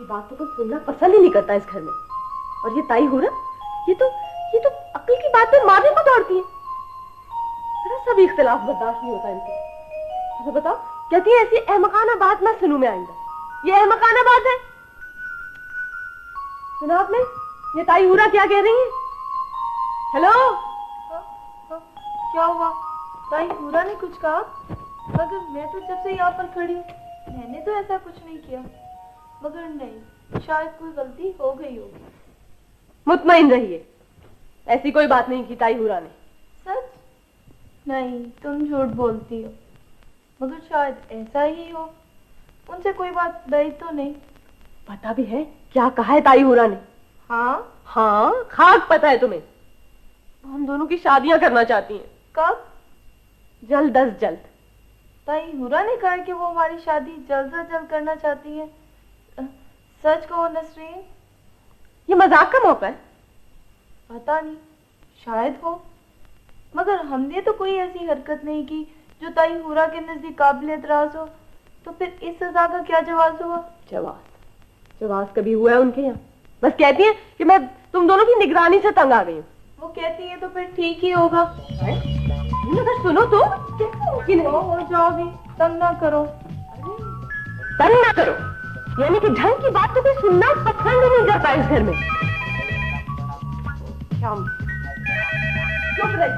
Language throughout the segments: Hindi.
मेरी बात तो कोई सुनना पसंद ही नहीं करता इस घर में। और ये ताई हुरा, ये तो अक्ल की बात पे मारने को दौड़ती है। जरा सा भी इख्तिलाफ बर्दाश्त नहीं होता इनसे। अच्छा बताओ, कहती है ऐसी अहमकाना बात ना सुनूं मैं आइंदा। ये अहमकाना बात है? सुना आपने ये ताई हुरा क्या कह रही है? हेलो, क्या हुआ? ताई हुरा ने कुछ कहा? मगर मैं तो जब से यहाँ पर खड़ी हूँ मैंने तो ऐसा कुछ नहीं किया। मगर नहीं, शायद कोई गलती हो गई होगी। मुतमईन रहिए, ऐसी कोई बात नहीं की ताई हुरा ने। सच? नहीं, तुम झूठ बोलती हो। मगर शायद ऐसा ही हो। उनसे कोई बात डरी तो नहीं? पता भी है क्या कहा है ताई हुरा ने? हाँ हाँ, खाक पता है तुम्हें। हम दोनों की शादियां करना चाहती हैं। कब? जल्द अज जल्द। ताई हुरा ने कहा कि वो हमारी शादी जल्द से जल्द करना चाहती है। सच कहो नसरीन, ये मजाक का मौका है? पता नहीं, शायद हो। मगर हमने तो कोई ऐसी हरकत नहीं की जो ताई हुरा के नजदीक काबिल एतराज हो। तो फिर इस सजा का क्या जवाब हुआ? जवाब कभी हुआ है उनके यहाँ? बस कहती हैं कि मैं तुम दोनों की निगरानी से तंग आ गई हूँ। वो कहती है तो फिर ठीक ही होगा। अगर सुनो तो हो जाओ भी, तंग ना करो। तंग ना करो यानी कि ढंग की बात तो कोई सुनना पसंद नहीं करता इस घर में। चुप रहिए,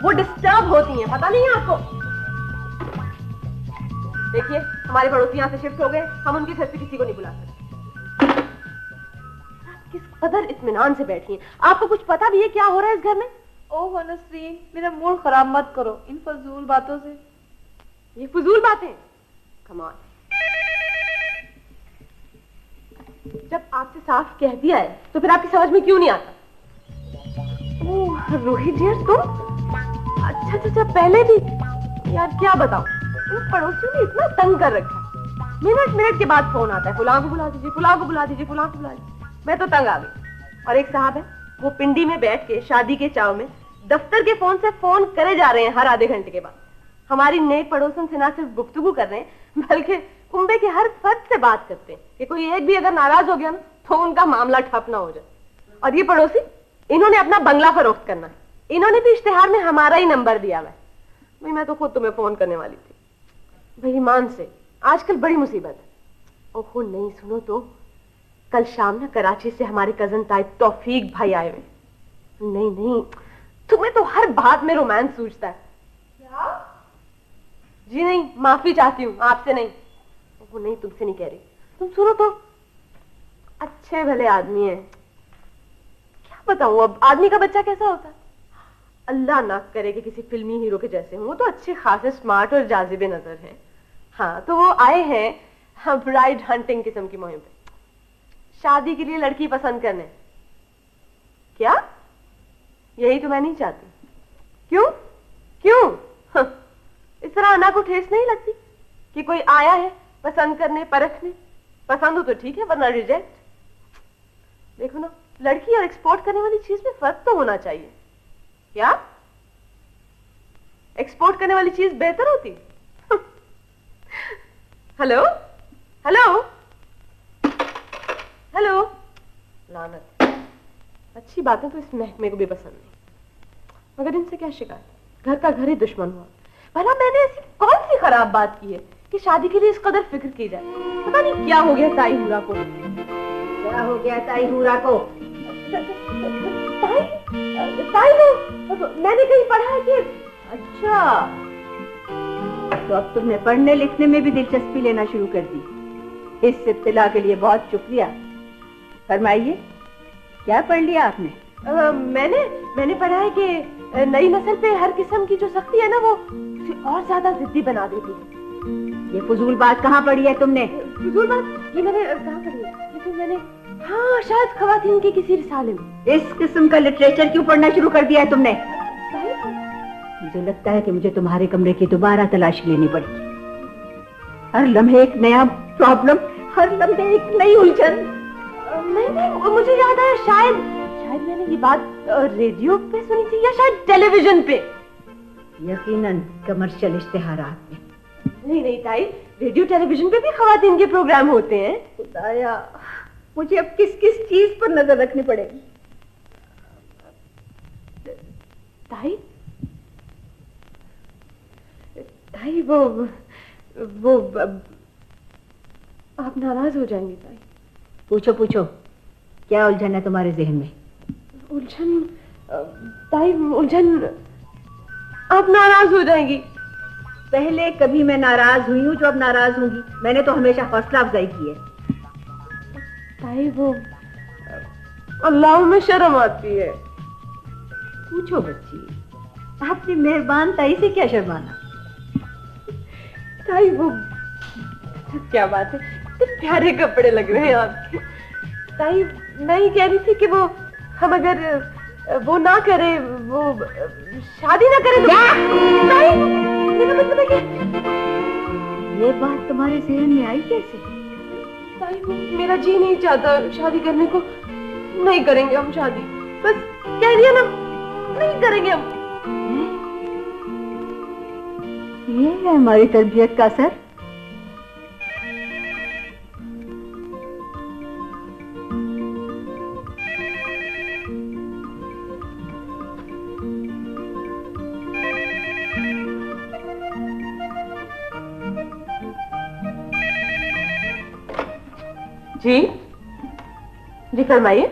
वो डिस्टर्ब होती हैं, पता नहीं है आपको? देखिए, हमारे पड़ोसी यहाँ से शिफ्ट हो गए, हम उनके घर से किसी को नहीं बुला सकते। किस कदर इत्मीनान से बैठी हैं। आपको कुछ पता भी है क्या हो रहा है इस घर में? ओह नसरीन, मेरा मूड खराब मत करो इन फजूल बातों से। ये फजूल बातें? कमाल। जब आपसे साफ कह दिया है तो फिर आपकी समझ में क्यों नहीं आता? ओह रोहित डियर, तुम? अच्छा, पहले भी। यार क्या बताऊं, इन पड़ोसियों ने इतना तंग कर रखा है। मिनट के बाद फोन आता है, फुलां को बुला दीजिए, फुलां को बुला दीजिए, फुलां को बुला दीजिए। मैं तो तंग आ गई। और एक साहब है, वो पिंडी में बैठ के शादी के चाव में दफ्तर के फोन से फोन करे जा रहे हैं हर आधे घंटे के बाद। हमारी नए पड़ोसन से ना सिर्फ गुफ्तगू कर रहे हैं बल्कि कुंबे के हर फर्द से बात करते हैं कि कोई एक भी अगर नाराज हो गया ना तो उनका मामला ठप ना हो जाए। और ये पड़ोसी, इन्होंने अपना बंगला फरोख्त करना है। इन्होंने भी इश्तेहार में हमारा ही नंबर दिया हुआ है। भाई मैं तो खुद तुम्हें फोन करने वाली थी। भाई ईमान से आजकल बड़ी मुसीबत है। ओहो नहीं, सुनो तो, कल शाम ना कराची से हमारे कजन ताई तौफीक भाई आए हुए। नहीं, तुम्हें तो हर बात में रोमांस सूझता है। क्या? जी नहीं, माफी चाहती हूँ, आपसे नहीं। वो नहीं, तुमसे नहीं कह रही। तुम सुनो तो, अच्छे भले आदमी हैं। क्या बताऊं अब, आदमी का बच्चा कैसा होता है? अल्लाह ना करे कि किसी फिल्मी हीरो के जैसे हों। वो तो अच्छे खासे स्मार्ट और जाजिबे नजर हैं। हाँ, तो वो आए हैं ब्राइड हंटिंग किस्म की मुहिम पे, शादी के लिए लड़की पसंद करने। क्या? यही तो मैं नहीं चाहती। क्यों? इस तरह अना को ठेस नहीं लगती कि कोई आया है पसंद करने, परखने? पसंद हो तो ठीक है, वरना रिजेक्ट। देखो ना, लड़की और एक्सपोर्ट करने वाली चीज में फर्क तो होना चाहिए। क्या? एक्सपोर्ट करने वाली चीज बेहतर होती? हेलो, लानत। अच्छी बातें तो इस महकमे को भी पसंद नहीं, मगर इनसे क्या शिकायत? घर का घर ही दुश्मन हुआ। भला मैंने ऐसी कौन सी खराब बात की है कि शादी के लिए इस कदर फिक्र की जाए? पता नहीं क्या हो गया ताई हुरा को। क्या हो गया ताई हुरा को? ताई मैंने कहीं पढ़ा है कि। अच्छा, तो अब तुमने पढ़ने लिखने में भी दिलचस्पी लेना शुरू कर दी। इस इत्तला के लिए बहुत शुक्रिया। फरमाइए, क्या पढ़ लिया आपने? मैंने पढ़ा है कि नई नस्ल पे हर किस्म की जो सख्ती है ना, वो उसे और ज्यादा जिद्दी बना देती है। ये फजूल बात कहाँ पढ़ी है तुमने? फजूल बात? ये मैंने कहाँ पढ़ी है? लेकिन मैंने, हाँ, शायद खवातीन के किसी रिसाले में। इस किस्म का लिटरेचर क्यों पढ़ना शुरू कर दिया है तुमने? मुझे लगता है कि मुझे तुम्हारे कमरे की दोबारा तलाशी लेनी पड़ेगी। हर लम्हे एक नया प्रॉब्लम, हर लम्हे एक नई उलझन। नहीं, मुझे याद आया, शायद मैंने ये बात रेडियो पे सुनी थी या शायद टेलीविजन पे। यकीनन कमर्शियल इश्तेहारात में। नहीं ताई, रेडियो टेलीविजन पे भी खवातीन के प्रोग्राम होते हैं। खुदाया, मुझे अब किस किस चीज पर नजर रखनी पड़ेगी? ताई, ताई वो आप नाराज हो जाएंगे ताई। पूछो पूछो, क्या उलझन है तुम्हारे जहन में? उलझन ताई, उलझन, आप नाराज हो जाएंगी। पहले कभी मैं नाराज हुई हूँ जो अब नाराज होंगी? मैंने तो हमेशा हौसला अफजाई की है। ताई वो अल्लाह में शर्म आती है। पूछो बच्ची, आपने मेहरबान ताई से क्या शर्माना? ताई वो क्या बात है, कितने प्यारे कपड़े लग रहे हैं आपके। ताई मैं ही कह रही थी कि वो हम अगर वो ना करे, वो शादी ना करे तो ताई, मेरा मतलब है कि ये बात तुम्हारे जहन में आई कैसे? ताई मेरा जी नहीं चाहता शादी करने को। नहीं करेंगे हम शादी, बस कह दिया ना, नहीं करेंगे हम। ये है हमारी तरबियत का असर। जी जी फरमाइए।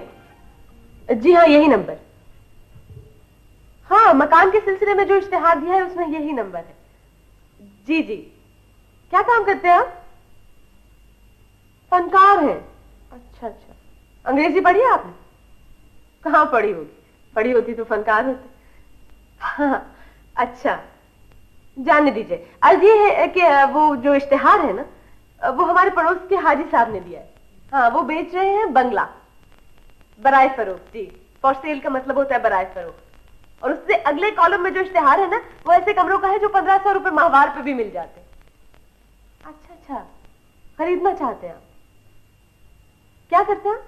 जी हाँ, यही नंबर। हाँ, मकान के सिलसिले में जो इश्तिहार दिया है उसमें यही नंबर है। जी जी। क्या काम करते हैं आप? फनकार हैं। अच्छा अच्छा। अंग्रेजी पढ़ी है आपने? कहाँ पढ़ी होगी, पढ़ी होती तो फनकार होते। हाँ अच्छा, जाने दीजिए। अर्ज ये है कि वो जो इश्तिहार है ना, वो हमारे पड़ोस के हाजी साहब ने दिया है। हाँ, वो बेच रहे हैं बंगला बराए फरोख्त। जी, फॉर सेल का मतलब होता है बराए फरोख्त। और उससे अगले कॉलम में जो इश्तिहार है ना, वो ऐसे कमरों का है जो 1500 रुपए माहवार पे भी मिल जाते हैं। अच्छा अच्छा, खरीदना चाहते हैं आप? क्या करते हैं?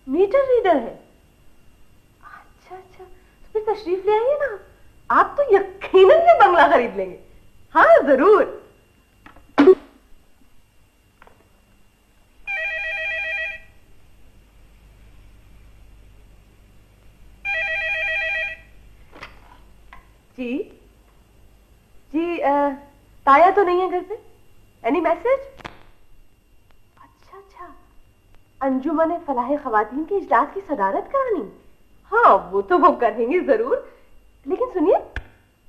मीटर रीडर है। अच्छा अच्छा, तो फिर तशरीफ ले आइए ना, आप तो यकीनन ये बंगला खरीद लेंगे। हाँ जरूर। जी जी, ताया तो नहीं है घर पे? Any message? अच्छा अच्छा, अंजुमन फलाह खवातीन के इजलास की सदारत करानी? हाँ, वो तो वो करेंगे जरूर। लेकिन सुनिए,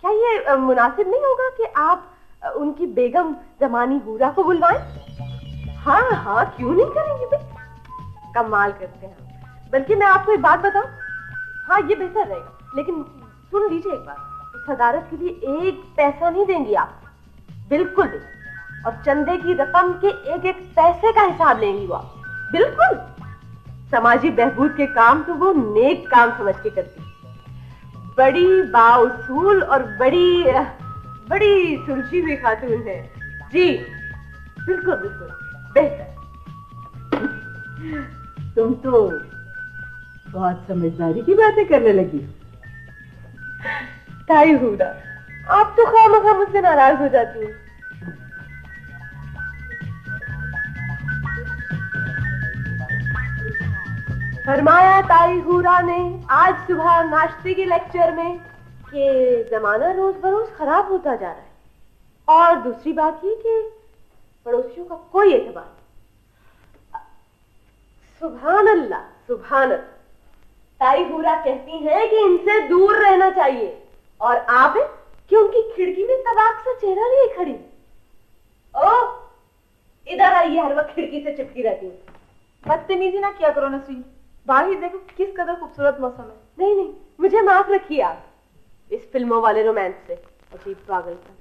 क्या ये मुनासिब नहीं होगा कि आप उनकी बेगम जमानी हूरा को बुलवाएं? हाँ हाँ, क्यों नहीं करेंगे भाई, कमाल करते हैं। बल्कि मैं आपको एक बात बताऊं, हाँ ये बेहतर रहेगा। लेकिन सुन लीजिए एक बात, सदारत के लिए एक पैसा नहीं देंगी आप, बिल्कुल भी। और चंदे की रकम के एक एक पैसे का हिसाब लेंगी वो आप, बिल्कुल। समाजी बहबूद के काम तो वो नेक काम समझ के करती। बड़ी बाउसूल और बड़ी बड़ी सुलझी हुई खातून है। जी बिल्कुल बिल्कुल बेहतर। तुम तो बहुत समझदारी की बातें करने लगी। ताई हूरा, आप तो खामखा मुझसे नाराज हो जाती हैं। फरमाया ताई हूरा ने आज सुबह नाश्ते के लेक्चर में कि जमाना रोज बरोज खराब होता जा रहा है। और दूसरी बात ये कि पड़ोसियों का कोई एतबार नहीं। सुभान अल्लाह सुभान अल्लाह। ताई हूरा कहती हैं कि इनसे दूर रहना चाहिए, और आप हैं कि उनकी खिड़की में तबाक सा चेहरा लिए खड़ी। ओ इधर आइए, हर वक्त खिड़की से चिपकी रहती है। बदतमीजी ना किया करो नसरीन, बाहर ही देखो किस कदर खूबसूरत मौसम है। नहीं नहीं, मुझे माफ रखिए आप इस फिल्मों वाले रोमांस से। अजीब पागलपन,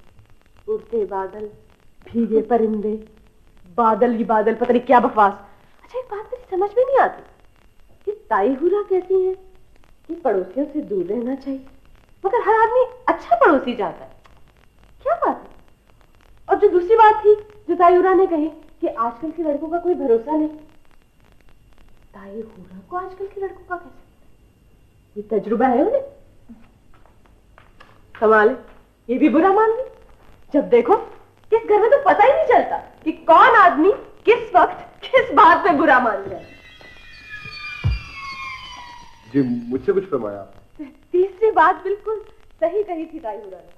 उड़ते बादल, भीगे परिंदे, बादल ही बादल, पता नहीं क्या बकवास। अच्छा एक बात मेरी समझ में नहीं आती कि ताई हूरा कहती है कि पड़ोसियों से दूर रहना चाहिए, मगर हर आदमी अच्छा पड़ोसी चाहता है। क्या बात है? और जो दूसरी बात थी जो ताई हूरा ने कही कि आजकल के लड़कों का कोई भरोसा नहीं, ताई हूरा को आजकल के लड़कों का कैसे? ये तजुर्बा है उन्हें? कमाल है, ये भी बुरा मान ली। जब देखो किस घर में तो पता ही नहीं चलता कि कौन आदमी किस वक्त किस बात पे बुरा मान रहे हैं? जी मुझसे कुछ फरमाया आपने? तीसरी बात बिल्कुल सही कही थी ताई हुरा ने।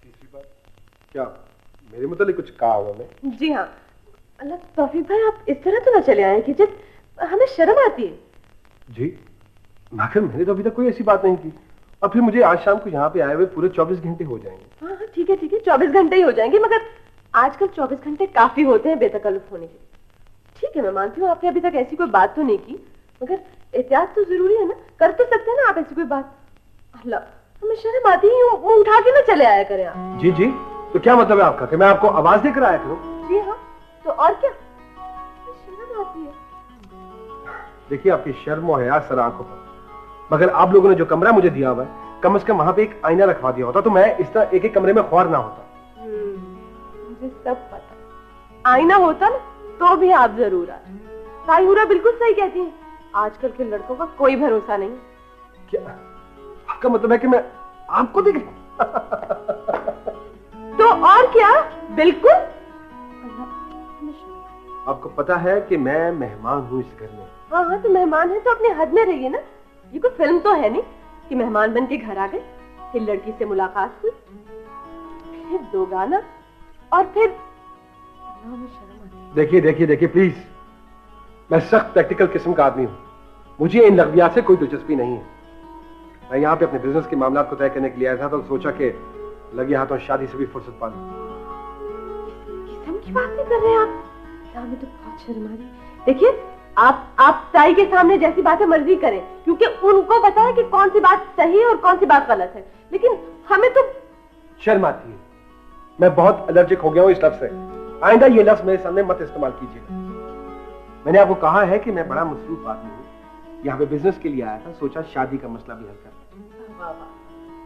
तीसरी बात क्या? मेरे मुतालिक कुछ कहा उन्होंने? जी हाँ। अल्लाह तौफीक भाई, आप इस तरह तो ना चले आए कि जब हमें शर्म आती है। जी आखिर मैंने तो अभी तक कोई ऐसी बात नहीं की, और फिर मुझे आज शाम को यहाँ पे आए हुए पूरे 24 घंटे हो जाएंगे। हाँ हाँ ठीक है 24 घंटे ही हो जाएंगे, मगर आजकल 24 घंटे काफी होते हैं बेतकल्लुफ होने के लिए। ठीक है मैं मानती हूँ आपने अभी तक ऐसी कोई बात तो नहीं की, मगर एहतियात तो जरूरी है ना। कर तो सकते हैं ना आप ऐसी कोई बात। अल्लाह हमें शर्म आती है, मुंह उठा के ना चले आया करें आप। जी जी तो क्या मतलब है आपका कि मैं आपको आवाज देकर आया करूं? जी हाँ तो और क्या, शर्म आती है। देखिए आपकी शर्म और हया सर आंखों पर, मगर आप लोगों ने जो कमरा मुझे दिया हुआ है कम से कम वहां पे एक आईना रखवा दिया होता तो मैं इस तरह एक एक कमरे में ख्वार ना होता। मुझे सब पता। आईना होता ना तो भी आप जरूर आते। ताई हुरा बिल्कुल सही कहती हैं, आजकल के लड़कों का कोई भरोसा नहीं। क्या आपका मतलब है कि मैं आपको देख तो और क्या, बिल्कुल। आपको पता है कि मैं मेहमान हूँ इस घर में। हाँ हाँ तो मेहमान है तो अपने हद में रहिए ना। ये कोई फिल्म तो है नहीं कि मेहमान बन के घर आ गए, फिर लड़की से मुलाकात हुई, फिर दो गाना, और फिर देखिए देखिए देखिए प्लीज, मैं सख्त प्रैक्टिकल किस्म का आदमी हूँ, मुझे इन लफ्जियात से कोई दिलचस्पी नहीं है। मैं यहाँ पे अपने बिजनेस के मामला को तय करने के लिए आया था तो सोचा कि लगे हाथों शादी से भी फुर्सत पा लूं। किस्म की बातें कर रहे हैं आप? हमें तो बहुत शर्म आ रही है। देखिए आप ताई के सामने जैसी बातें मर्जी करें, क्योंकि उनको पता है कि कौन सी बात सही है और कौन सी बात गलत है, लेकिन हमें तो शर्म आती है। मैं बहुत एलर्जिक हो गया हूँ इस लफ्ज से। आइंदा ये लफ्ज मेरे सामने मत इस्तेमाल कीजिएगा। मैंने आपको कहा है कि मैं बड़ा मसरूफ आदमी हूँ, यहाँ पे बिजनेस के लिए आया था, सोचा शादी का मसला भी हल कर।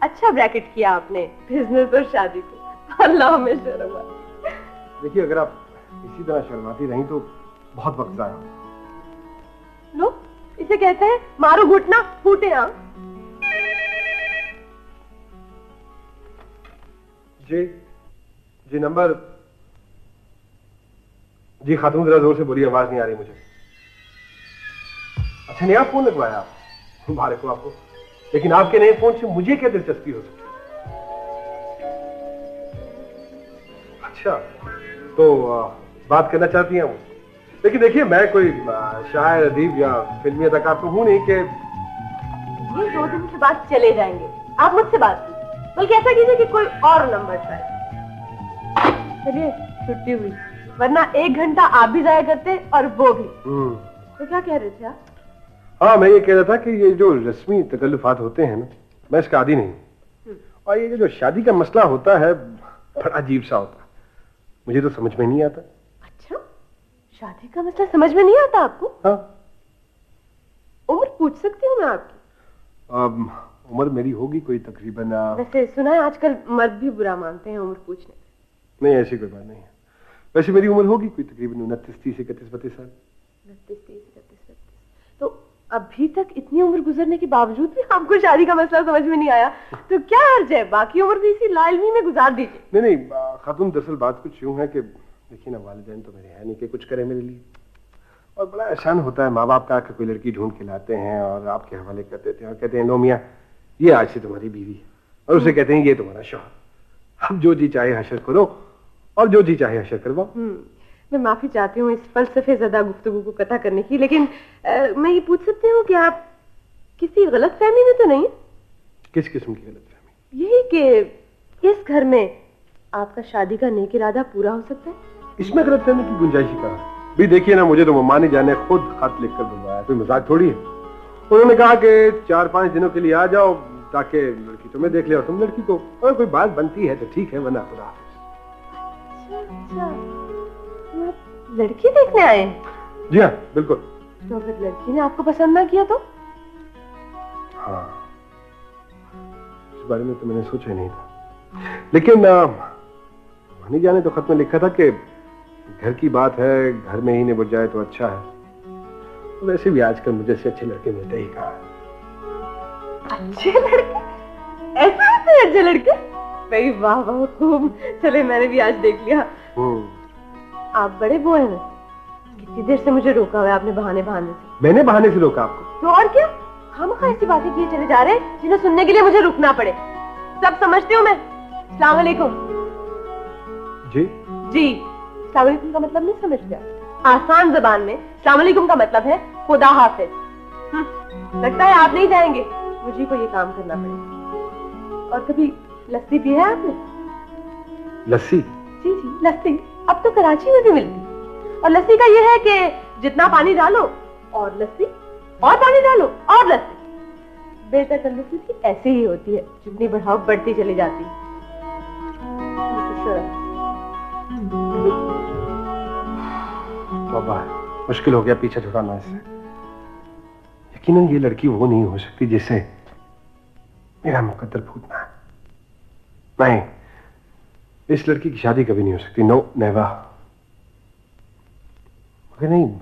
अच्छा ब्रैकेट किया आपने बिजनेस और शादी को। अल्लाह हमें शर्म आती। देखिए अगर आप इसी तरह शर्माती रही तो बहुत वक्त जाया। लो इसे कहते हैं मारो घुटना फूटे आंख। जी नंबर। जी खातून जरा जोर से बोलिए, आवाज नहीं आ रही मुझे। अच्छा नया फोन लगवाया आप? मुबारक हो आपको, लेकिन आपके नए फोन से मुझे क्या दिलचस्पी हो सकती है? अच्छा तो बात करना चाहती हैं वो। लेकिन देखिए मैं कोई शायर अदीब या फिल्मी अदाकार तो हूं नहीं कि ये 2 दिन के बाद चले जाएंगे। आप मुझसे बात कीजिए, बल्कि ऐसा कीजिए कि कोई और नंबर ट्राई। चलिए छुट्टी हुई, वरना 1 घंटा आप भी जाया करते और वो भी। तो क्या कह रहे थे आप? हाँ मैं ये कह रहा था कि ये जो रस्मी तकल्लुफात होते हैं ना, मैं इसका आदी नहीं। और ये जो शादी का मसला होता है बड़ा अजीब सा होता है, मुझे तो समझ में नहीं आता। अच्छा शादी का मसला समझ में नहीं आता आपको? हाँ। उम्र पूछ सकती हूँ मैं आपकी? उम्र मेरी होगी कोई तकरीबन। वैसे सुना है आजकल मर्द भी बुरा मानते हैं उम्र पूछने। नहीं ऐसी कोई बात नहीं है। वैसे मेरी उम्र होगी कोई तकरीबन 29, 30, 31, 32 साल। 29, 30, 31, 32। तो अभी तक इतनी उम्र गुजरने के बावजूद भी आपको शादी का मसला समझ में नहीं आया, तो क्या अर्ज है? बाकी उम्र भी इसी लालमी में गुजार दीजिए। नहीं खातून दरअसल बात कुछ यूं है कि देखिए ना, वालिदैन तो मेरे है नहीं कि कुछ करे मेरे लिए, और बड़ा एहसान होता है माँ बाप का कि कोई लड़की ढूंढ के लाते हैं और आपके हवाले कर देते हैं और कहते हैं लो मियाँ ये आज से तुम्हारी बीवी है, और उसे कहते हैं ये तुम्हारा शौहर। अब जो जी चाहे हशर करो और जो जी चाहे हशर करवाओ। मैं माफी चाहती हूँ इस फलसफे ज़दा गुफ्तगू को कता करने की, लेकिन मैं ये पूछ सकती हूँ कि आप किसी गलतफहमी में तो नहीं? किस किस्म की गलतफहमी? यही कि इस घर में आपका शादी का नेक इरादा पूरा हो सकता है। इसमें गलतफहमी की गुंजाइश ही कहा? भी देखिए ना, मुझे तो मम्मा ने जाने खुद खत लिखकर बुलवाया, कोई मजाक थोड़ी है। उन्होंने कहा कि 4-5 दिनों के लिए आ जाओ ताकि लड़की तुम्हें देख ले और तुम लड़की को, और कोई बात बनती है तो ठीक है, वरना खुदा। अच्छा लड़की देखने आए? जी हाँ बिल्कुल। तो फिर लड़की ने आपको पसंद ना किया तो? हाँ इस बारे में तो मैंने सोचा ही नहीं था, लेकिन मानी जाने तो खत में लिखा था कि घर की बात है, घर में ही निपट जाए तो अच्छा है। तो वैसे भी आजकल मुझे से अच्छे लड़के मिलते ही कहा। अच्छे लड़के? ऐसे होते हैं अच्छे लड़के? भाई वाह वाह खूब, चले मैंने भी आज देख लिया। आप बड़े वो हैं, कितने इतनी देर से मुझे रोका हुआ है आपने बहाने बहाने से। मैंने बहाने से रोका आपको? तो और क्या, हम ऐसी बातें किए चले जा रहे हैं जिन्हें सुनने के लिए मुझे रुकना पड़े। सब समझती हूँ मैं। अस्सलाम वालेकुम। जी जी, अस्सलाम वालेकुम का मतलब नहीं समझते? आसान जबान में अस्सलाम वालेकुम का मतलब है खुदा हाफिज। लगता है आप नहीं जाएंगे, मुझे को ये काम करना पड़ेगा। और कभी लस्सी पी है आपने? लस्सी? जी जी लस्सी, अब तो कराची में भी मिलती। और लस्सी का ये है कि जितना पानी डालो और लस्सी, और पानी डालो और लस्सी। बेतकल्लुफी की ऐसे ही होती है, जितनी बढ़ाओ बढ़ती चली जाती है। बाबा मुश्किल हो गया पीछे छुड़ाना इससे। यकीनन ये लड़की वो नहीं हो सकती जिससे मेरा मुकद्दर फूटना है। नहीं, इस लड़की की शादी कभी नहीं हो सकती। No never. मगर नहीं,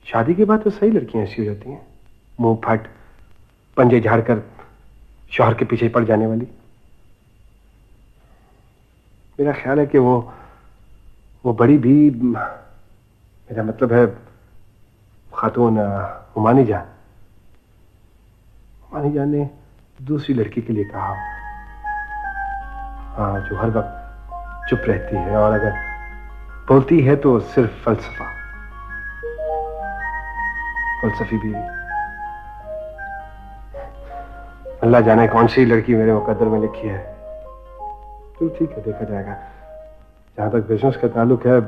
शादी के बाद तो सही लड़कियां ऐसी हो जाती हैं, मुंह फट, पंजे झाड़कर शौहर के पीछे पड़ जाने वाली। मेरा ख्याल है कि वो बड़ी भी, मेरा मतलब है खातून हुमानी जान ने दूसरी लड़की के लिए कहा, हाँ, जो हर वक्त चुप रहती है और अगर बोलती है तो सिर्फ फलसफी भी। अल्लाह जाने कौन सी लड़की मेरे मुकद्दर में लिखी है। तो ठीक है, देखा जाएगा। जहां तक बिजनेस का ताल्लुक है,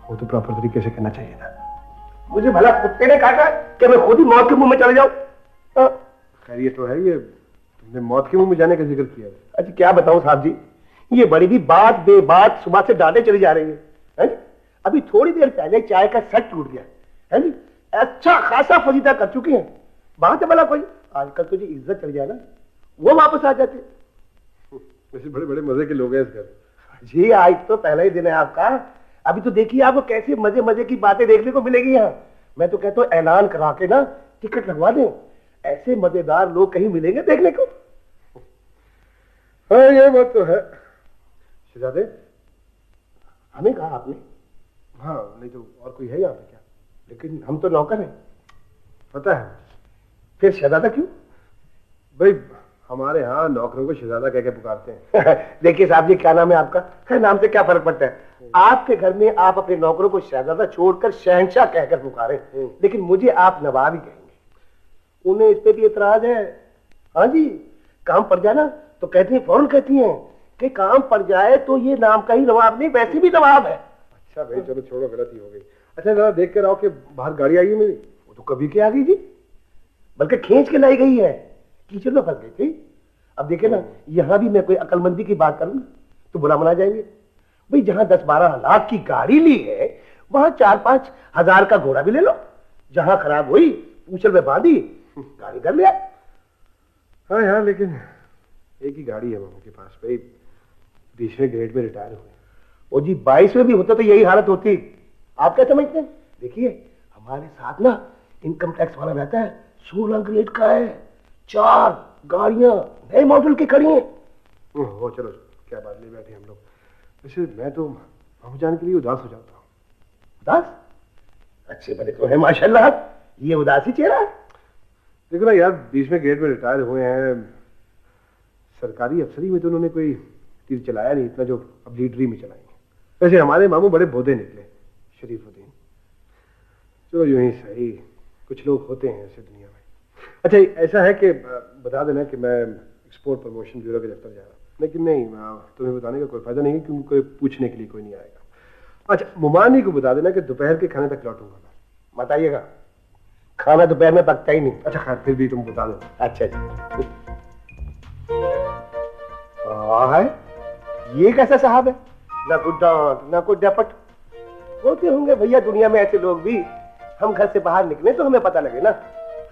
वो तो प्रॉपर तरीके से करना चाहिए था। मुझे भला कुत्ते ने काटा कि मैं खुद ही मौत के मुंह में चले जाऊं? खैर ये तो है, ये तुमने मौत के मुंह में जाने का जिक्र किया। अच्छा क्या बताऊं साहब जी, ये बड़ी भी बात बेबात सुबह से डांटे चली जा रही है जी? अभी थोड़ी देर पहले चाय का सेट टूट गया है जी, अच्छा खासा फजीदा कर चुकी है। बात है भला कोई, आजकल तो जी इज्जत चल जाए ना, वो वापस आ जाते। वैसे बड़े बड़े मजे के लोग हैं इस घर। जी आज तो पहला ही दिन है आपका। अभी तो देखिए आपको कैसी मजे मजे की बातें देखने को मिलेगी यहाँ। मैं तो कहता हूँ ऐलान करा के ना टिकट लगवा दें, ऐसे मजेदार लोग कहीं मिलेंगे देखने को। हाँ ये बात तो है। शहजादे, हमें कहा आपने? हाँ, नहीं तो और कोई है यहाँ पे क्या? लेकिन हम तो नौकर हैं। पता है। फिर शहजादा क्यों? भाई हमारे यहाँ नौकरों को शहजादा कह के पुकारते हैं। देखिए साहब जी, क्या नाम है आपका? खैर नाम से क्या फर्क पड़ता है। आपके घर में आप अपने नौकरों को शहजादा छोड़कर शहंशाह कहकर पुकारे, लेकिन मुझे आप नवाब ही कहेंगे। उन्हें इस पे भी एतराज है। हाँ जी, काम पड़ जाए ना तो कहती हैं, फौरन कहती हैं कि काम पड़ जाए तो ये नाम का ही नवाब नहीं, वैसे भी नवाब है। अच्छा भाई चलो छोड़ो, गलती हो गई। अच्छा जरा देख कर आओ कि बाहर गाड़ी आई है मेरी। वो तो कभी के आ गई जी, बल्कि खींच के लाई गई है, कीचड़ में फंस गई थी। अब देखे ना, यहाँ भी मैं कोई अकलमंदी की बात करूँ तो बुरा मना जाएंगे। भाई जहां 10-12 लाख की गाड़ी ली है, वहां 4-5 हजार का घोड़ा भी ले लो। जहां खराब हुई पूछल में बांधी गाड़ी कर लिया। हाँ यार, लेकिन एक ही गाड़ी है मामा के पास। भाई 20वें ग्रेड में रिटायर हुए। ओ जी 22वें भी होता तो यही हालत होती। आप क्या समझते हैं? देखिए हमारे साथ ना इनकम टैक्स वाला रहता है, 16 ग्रेड का है, 4 गाड़ियां नए मॉडल की खड़ी हैं। वो चलो क्या बात नहीं, बैठे हम लोग। वैसे मैं तो मामू जान के लिए उदास हो जाता हूँ। उदास? अच्छे बड़े तो है माशाल्लाह, ये उदासी चेहरा है। देखो ना यार, 20वें ग्रेड में रिटायर हुए हैं, सरकारी अफसरी में तो उन्होंने कोई तीर चलाया नहीं इतना जो अब लीडरी में चलाएंगे। वैसे हमारे मामू बड़े भोदे निकले, शरीफुद्दीन। चलो यूं ही सही, कुछ लोग होते हैं ऐसे दुनिया में। अच्छा ऐसा है कि बता देना कि मैं एक्सपोर्ट प्रमोशन ब्यूरो के दफ्तर जा रहा हूँ, लेकिन नहीं तुम्हें बताने का कोई फायदा नहीं है क्योंकि कोई पूछने के लिए कोई नहीं आएगा। अच्छा मुमानी को बता देना कि दोपहर के खाने तक लौटूंगा। बताइएगा, खाना दोपहर में पकता ही नहीं। अच्छा खैर फिर भी तुम बता दो। अच्छा जी। हाँ है, ये कैसा साहब है? ना कुछ डांट ना कुछ डपट। होते होंगे भैया दुनिया में ऐसे लोग भी। हम घर से बाहर निकले तो हमें पता लगे ना,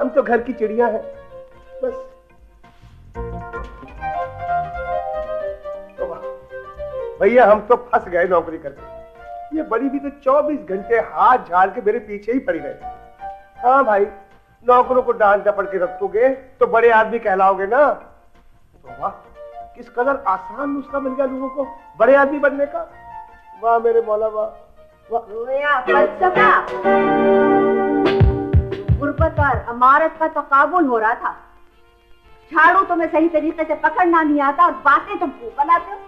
हम तो घर की चिड़िया हैं बस। भैया हम तो फंस गए नौकरी करके। ये बड़ी भी तो 24 घंटे हाथ झाड़ के मेरे पीछे ही पड़ी रहती। हाँ भाई, नौकरों को डांट डपट के रखोगे तो बड़े आदमी कहलाओगे ना। तो वाह, किस कदर आसान नुस्खा मिल गया लोगों को बड़े आदमी बनने का। वाह मेरे मौला वाह। रोया फलसफा, गुर्बत और अमारत का तकाबुल हो रहा था। झाड़ू तुम्हें सही तरीके से पकड़ना नहीं आता और बातें तुम खूब बनाते हो।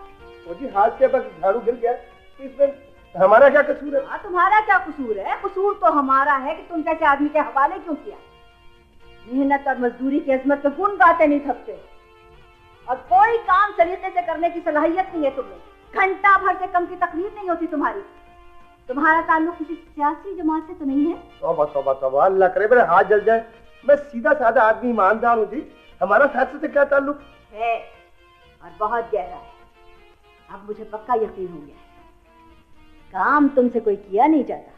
जी हाथ से बस झाड़ू गिर गया, इसमें हमारा क्या कसूर है? हाँ, तुम्हारा क्या कसूर है? कसूर तो हमारा है कि तुम जैसे आदमी के हवाले क्यों किया। मेहनत और मजदूरी की अजमत पे गुण गाते नहीं थकते और कोई काम सलीके से करने की सलाहियत नहीं है तुम्हें। घंटा भर से कम की तकलीफ नहीं होती तुम्हारी। तुम्हारा ताल्लुक किसी सियासी जमात से तो नहीं है? तौबा तौबा तौबा, अल्लाह करे मेरे हाथ जल जाए। मैं सीधा साधा आदमी, ईमानदार हूँ जी। हमारा फैसले से क्या ताल्लुक है? और बहुत गहरा है। अब मुझे पक्का यकीन हो गया है, काम तुमसे कोई किया नहीं जाता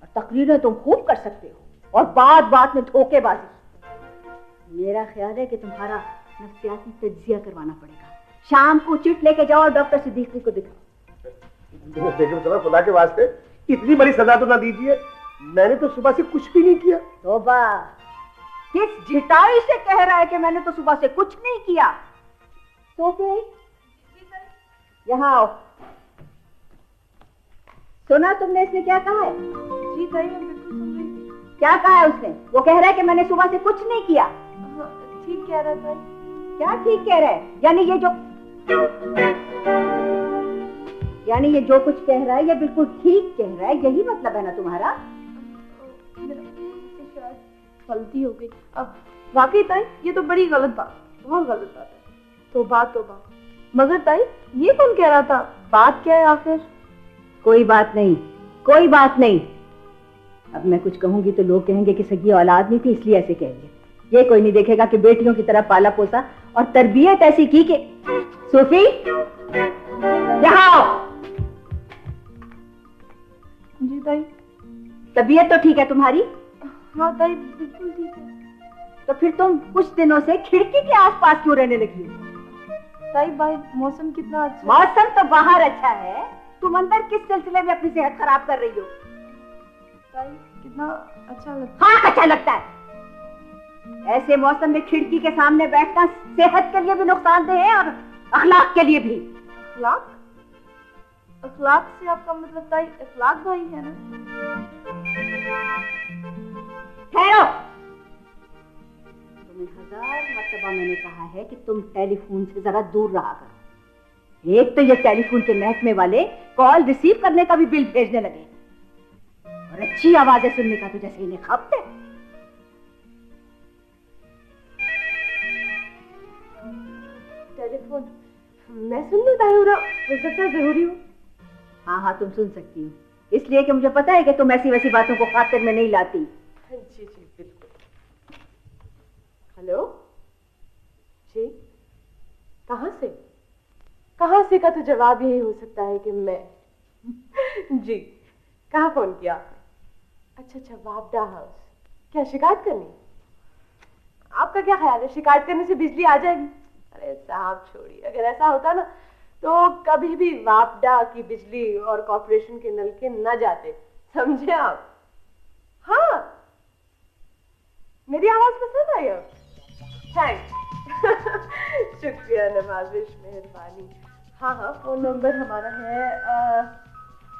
और तकरीरें तुम खूब कर सकते हो और बात बात में धोखेबाजी। मेरा ख्याल है कि तुम्हारा नफ्सियाती तज्जिया करवाना पड़ेगा। शाम को चिट लेके जाओ और डॉक्टर सिद्दीकी को दिखाओ। देखो खुदा के वास्ते इतनी बड़ी सजा तो ना दीजिए। मैंने तो सुबह से कुछ भी नहीं किया। तौबा, किस झिटाई से कह रहा है कि मैंने तो सुबह से कुछ नहीं किया। तो यहाँ आओ। सुना तुमने इसने क्या कहा है? जी ताई, मैं बिल्कुल सुन रही थी। क्या कहा है उसने? वो कह रहा है कि मैंने सुबह से कुछ नहीं किया। ठीक कह रहा था। क्या ठीक कह रहा है? यानी ये जो कुछ कह रहा है ये बिल्कुल ठीक कह रहा है, यही मतलब है ना तुम्हारा? गलती हो गई। अब वाकई ताई ये तो बड़ी गलत बात, बहुत गलत बात है। तो बात मगर ताई ये कौन कह रहा था? बात क्या है आखिर? कोई बात नहीं, कोई बात नहीं। अब मैं कुछ कहूंगी तो लोग कहेंगे कि सगी औलाद नहीं थी इसलिए ऐसे कह दिया। ये कोई नहीं देखेगा कि बेटियों की तरह पाला पोसा और तरबियत ऐसी की कि सूफी यहाँ आओ। जी ताई। तबीयत तो ठीक है तुम्हारी? हाँ ताई, बिल्कुल ठीक है। तो फिर तुम कुछ दिनों से खिड़की के आसपास क्यों रहने लगी हो? ताई बाहर मौसम कितना अच्छा। मौसम तो बाहर अच्छा है, तुम अंदर किस सिलसिले में अपनी सेहत खराब कर रही हो? ताई कितना अच्छा लगता है। हाँ, अच्छा लगता है। ऐसे मौसम में खिड़की के सामने बैठना सेहत के लिए भी नुकसानदेह है और अखलाक के लिए भी। अखलाक? अखलाक से आपका मतलब ताई अखलाक भाई है ना? ठहरो। तुम्हें 1000 मर्तबा मैंने कहा है कि तुम टेलीफोन से जरा दूर रहा करो। एक तो ये टेलीफोन के महकमे वाले कॉल रिसीव करने का भी बिल भेजने लगे और अच्छी आवाजें सुनने का तो जैसे इन्हें खपत है। टेलीफोन मैं सुन लूं तायूरा, हो सकता है जरूरी हो। हाँ, तुम सुन सकती हो, इसलिए कि मुझे पता है कि तुम ऐसी वैसी बातों को खातिर में नहीं लाती। जी बिल्कुल। हेलो जी, कहाँ से का तो जवाब यही हो सकता है कि मैं जी। कहाँ फोन किया आपने? अच्छा, वापडा हाउस। क्या शिकायत करनी? आपका क्या ख्याल है, शिकायत करने से बिजली आ जाएगी? अरे साहब छोड़िए, अगर ऐसा होता ना तो कभी भी वापडा की बिजली और कॉर्पोरेशन के नलके न जाते, समझे आप? हाँ, मेरी आवाज पसंद आई अब? थैंक्स। शुक्रिया, नवाजिश, मेहरबानी। हाँ, फोन नंबर हमारा है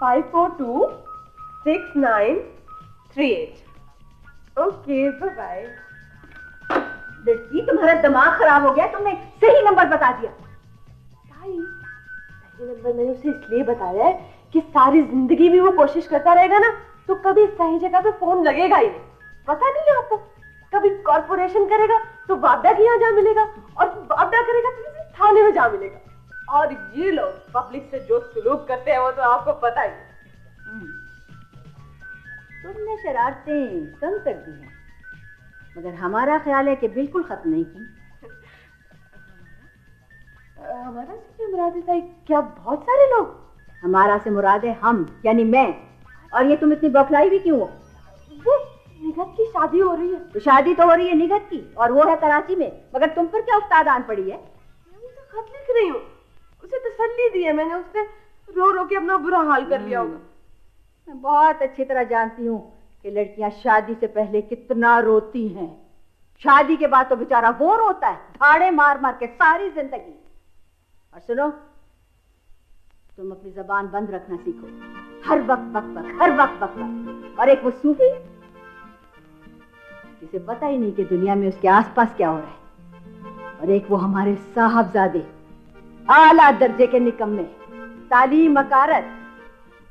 54269338। Okay, bye bye. लड़की, तुम्हारा दिमाग खराब हो गया, तुमने सही नंबर बता दिया। सही नंबर मैंने उसे इसलिए बताया है कि सारी जिंदगी भी वो कोशिश करता रहेगा ना तो कभी सही जगह पे फोन लगेगा ही नहीं। पता नहीं आपको, कभी कॉर्पोरेशन करेगा तो वापडा के यहाँ जा मिलेगा और वापडा करेगा तो किसी थाने में जा मिलेगा। और ये लोग पब्लिक से जो सलूक करते हैं वो तो आपको पता ही है। तुमने शरारतें कम कर दी हैं, मगर हमारा ख्याल है कि बिल्कुल खत्म नहीं की। हमारा से क्या मुराद है? क्या बहुत सारे लोग? हमारा से मुराद है हम, यानी मैं। और ये तुम इतनी बौखलाई भी क्यों हो? वो निगत की शादी हो रही है। तो शादी तो हो रही है निगत की, और वो है कराची में, मगर तुम पर क्या उस्ताद आन पड़ी है? मैं तो खत लिख रही हूँ, उसे तसल्ली दी है मैंने, उसने रो रो के अपना बुरा हाल कर लिया होगा। मैं बहुत अच्छी तरह जानती हूँ कि लड़कियां शादी से पहले कितना रोती हैं। शादी के बाद तो बेचारा वो रोता है धाड़े मार मार के सारी जिंदगी। और सुनो, तुम अपनी जबान बंद रखना सीखो। हर वक्त बक बक, हर वक्त बक बक। और एक वो सूफी जिसे पता ही नहीं कि दुनिया में उसके आसपास क्या हो रहा है। और एक वो हमारे साहबजादे, आला दर्जे के निकम्मे, तालीम मकारत,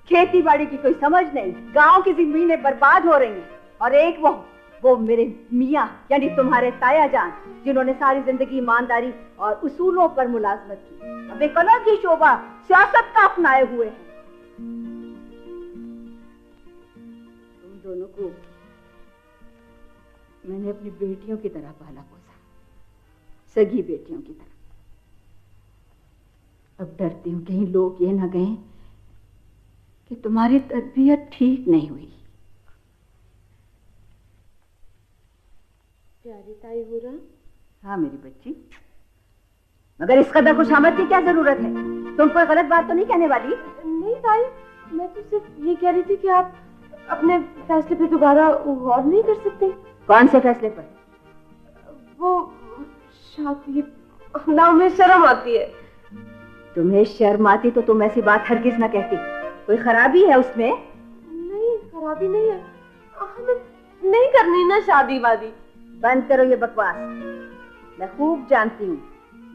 खेती बाड़ी की कोई समझ नहीं, गांव की जमीनें बर्बाद हो रही हैं। और एक वो मेरे मियाँ यानी तुम्हारे ताया जान, जिन्होंने सारी जिंदगी ईमानदारी और उसूलों पर मुलाजमत की, अब एक अलग ही शोभा सियासत का अपनाए हुए हैं। तुम दोनों को मैंने अपनी बेटियों की तरह पाला पोसा, सगी बेटियों की तरह। अब डरती हूँ कहीं लोग ये ना कहें कि तुम्हारी तरबियत ठीक नहीं हुई। प्यारी ताई हुरा। हाँ मेरी बच्ची, मगर इस कदर खुशामद की क्या जरूरत है? तुम कोई गलत बात तो नहीं कहने वाली? नहीं ताई, मैं तो सिर्फ ये कह रही थी कि आप अपने फैसले पे दोबारा गौर नहीं कर सकते। कौन से फैसले पर? वो शादी ना, में शर्म आती है। तुम्हें शर्म आती तो तुम ऐसी बात हरगिज ना कहती। कोई खराबी है उसमें? नहीं, खराबी नहीं है, हमें नहीं करनी ना शादी वादी। बंद करो ये बकवास। मैं खूब जानती हूँ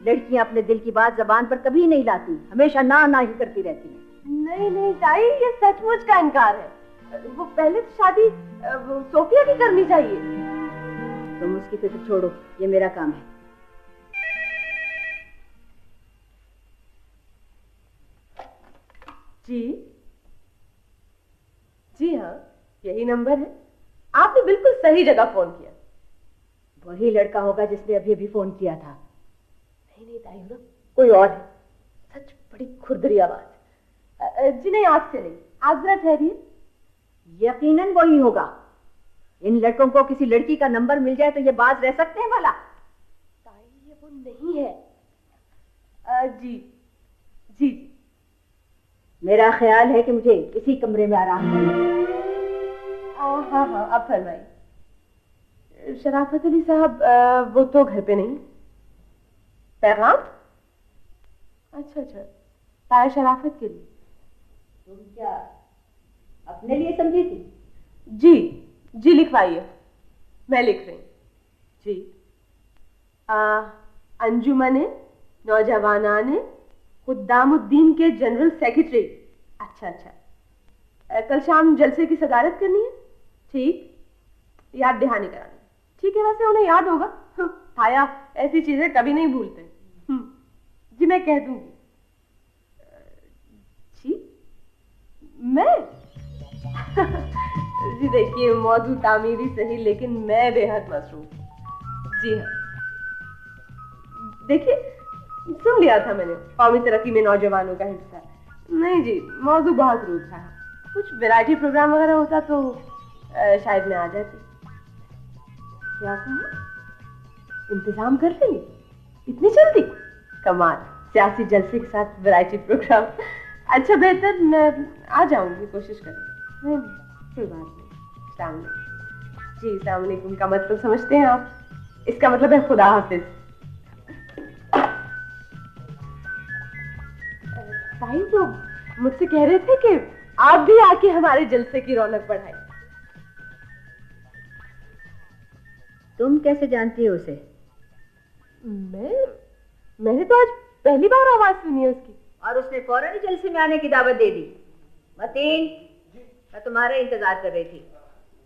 लड़कियां अपने दिल की बात जबान पर कभी नहीं लाती, हमेशा ना ना ही करती रहती हैं। नहीं नहीं ताई, ये सचमुच का इनकार है। वो पहले तो शादी सोफिया की करनी चाहिए। तुम उसकी फिक्र छोड़ो, ये मेरा काम है। जी हाँ, यही नंबर है। आपने बिल्कुल सही जगह फोन किया। वही लड़का होगा जिसने अभी अभी फोन किया था। नहीं ताई हुरा, कोई और है। सच बड़ी खुरदरी आवाज। जी नहीं, आज से नहीं, आप जरा ठहरिए। यकीनन वही होगा। इन लड़कों को किसी लड़की का नंबर मिल जाए तो ये बाज रह सकते हैं भला? ताई ये वो नहीं है। जी जी जी। मेरा ख्याल है कि मुझे इसी कमरे में आराम करना है। हाँ हाँ, अब फरमाइए। शराफत अली साहब वो तो घर पे नहीं। पैगाम? अच्छा, ताया शराफत के लिए। तुम क्या अपने लिए समझी थी? जी लिखवाइए, मैं लिख रही हूँ। जी। अंजुमने नौजवानाने खुद्दामुद्दीन के जनरल सेक्रेटरी। अच्छा, कल शाम जलसे की सदारत करनी है। ठीक, याद दहानी करानी। ठीक है, वैसे उन्हें याद होगा। ताया ऐसी चीजें कभी नहीं भूलते। जी मैं कह दूंगी। जी मैं जी देखिए, मौजूद तामीरी सही, लेकिन मैं बेहद मसरूफ। जी हाँ, देखिए सुन लिया था मैंने, कौमी तरक्की में नौजवानों का हिस्सा। नहीं जी, मौजू बहुत रूट था। कुछ वैरायटी प्रोग्राम वगैरह होता तो शायद मैं आ जाती। क्या कहा? इंतजाम कर लेंगे इतनी जल्दी? कमाल, सियासी जलसे के साथ वैरायटी प्रोग्राम। अच्छा बेहतर, मैं आ जाऊंगी, कोशिश करूंगी। नहीं कोई बात नहीं। अस्सलाम वालेकुम। जी अस्सलाम वालेकुम का मतलब समझते हैं आप? इसका मतलब है खुदा हाफिज। ताई तो मुझसे कह रहे थे कि आप भी आके हमारे जलसे की रौनक बढ़ाएं। तुम कैसे जानती हो उसे? मैंने तो आज पहली बार आवाज सुनी है उसकी। और उसने फौरन ही जलसे में आने की दावत दे दी। मतीन, मैं तुम्हारा इंतजार कर रही थी।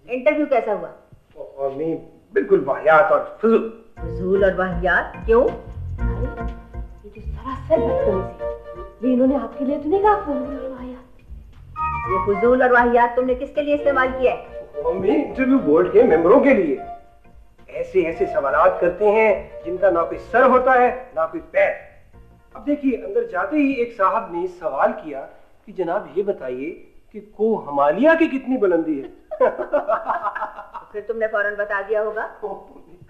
इंटरव्यू कैसा हुआ? और नहीं, बिल्कुल वाहियात और फजूल और वाहियात क्यों? ये तो सरासर बदतमीजी। ये इन्होंने आपके लिए तो नहीं कहा फजूल और वाहियात? ये फजूल और वाहियात तुमने किसके लिए इस्तेमाल किया है? इंटरव्यू बोर्ड के मेंबरों के लिए। ऐसे ऐसे सवालात करते हैं जिनका ना कोई सर होता है ना कोई पैर। अब देखिए, अंदर जाते ही एक साहब ने सवाल किया कि जनाब ये बताइए कि को हमालिया की कितनी बुलंदी है। फिर तुमने फौरन बता दिया होगा।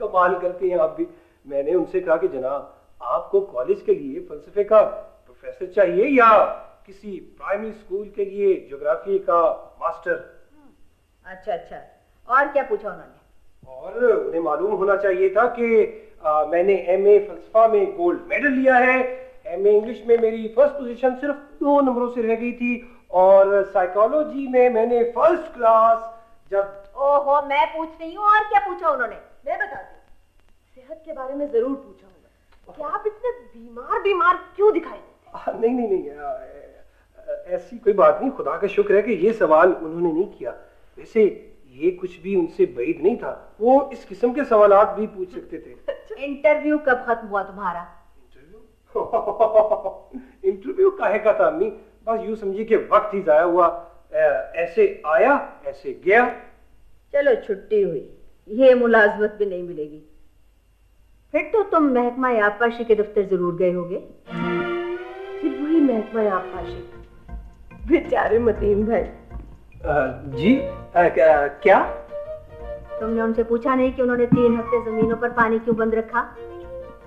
कमाल करते हैं आप भी। मैंने उनसे कहा कि जनाब आपको कॉलेज के लिए फलसफे का प्रोफेसर चाहिए या किसी प्राइमरी स्कूल के लिए ज्योग्राफी का मास्टर। अच्छा, और क्या पूछा उन्होंने? और उन्हें मालूम होना चाहिए था कि मैंने एमए फलसफा में गोल्ड मेडल लिया है, एमए इंग्लिश में मेरी फर्स्ट पोजीशन सिर्फ 2 नंबरों से रह गई थी और साइकोलॉजी में मैंने फर्स्ट क्लास जब। ओहो, मैं पूछ रही हूँ और क्या पूछा उन्होंने? मैं बताती हूँ। सेहत के बारे में जरूर पूछा होगा कि आप इतने बीमार बीमार क्यों दिखाई देते? नहीं, ऐसी कोई बात नहीं। खुदा का शुक्र है कि ये सवाल उन्होंने नहीं किया। वैसे ये कुछ भी उनसे बैद नहीं था, वो इस किस्म के सवालात भी पूछ सकते थे। इंटरव्यू कब खत्म हुआ तुम्हारा? इंटरव्यू काहे का था अम्मी? बस यूं समझिए कि वक्त ही जाया हुआ। ऐसे आया ऐसे गया। चलो छुट्टी हुई, ये मुलाजमत भी नहीं मिलेगी। फिर तो तुम महकमा आबपाशी के दफ्तर जरूर गए होगे। फिर वही महकमा आबपाशी, बेचारे मतीन भाई। जी क्या? तुमने उनसे पूछा नहीं कि उन्होंने 3 हफ्ते जमीनों पर पानी क्यों बंद रखा?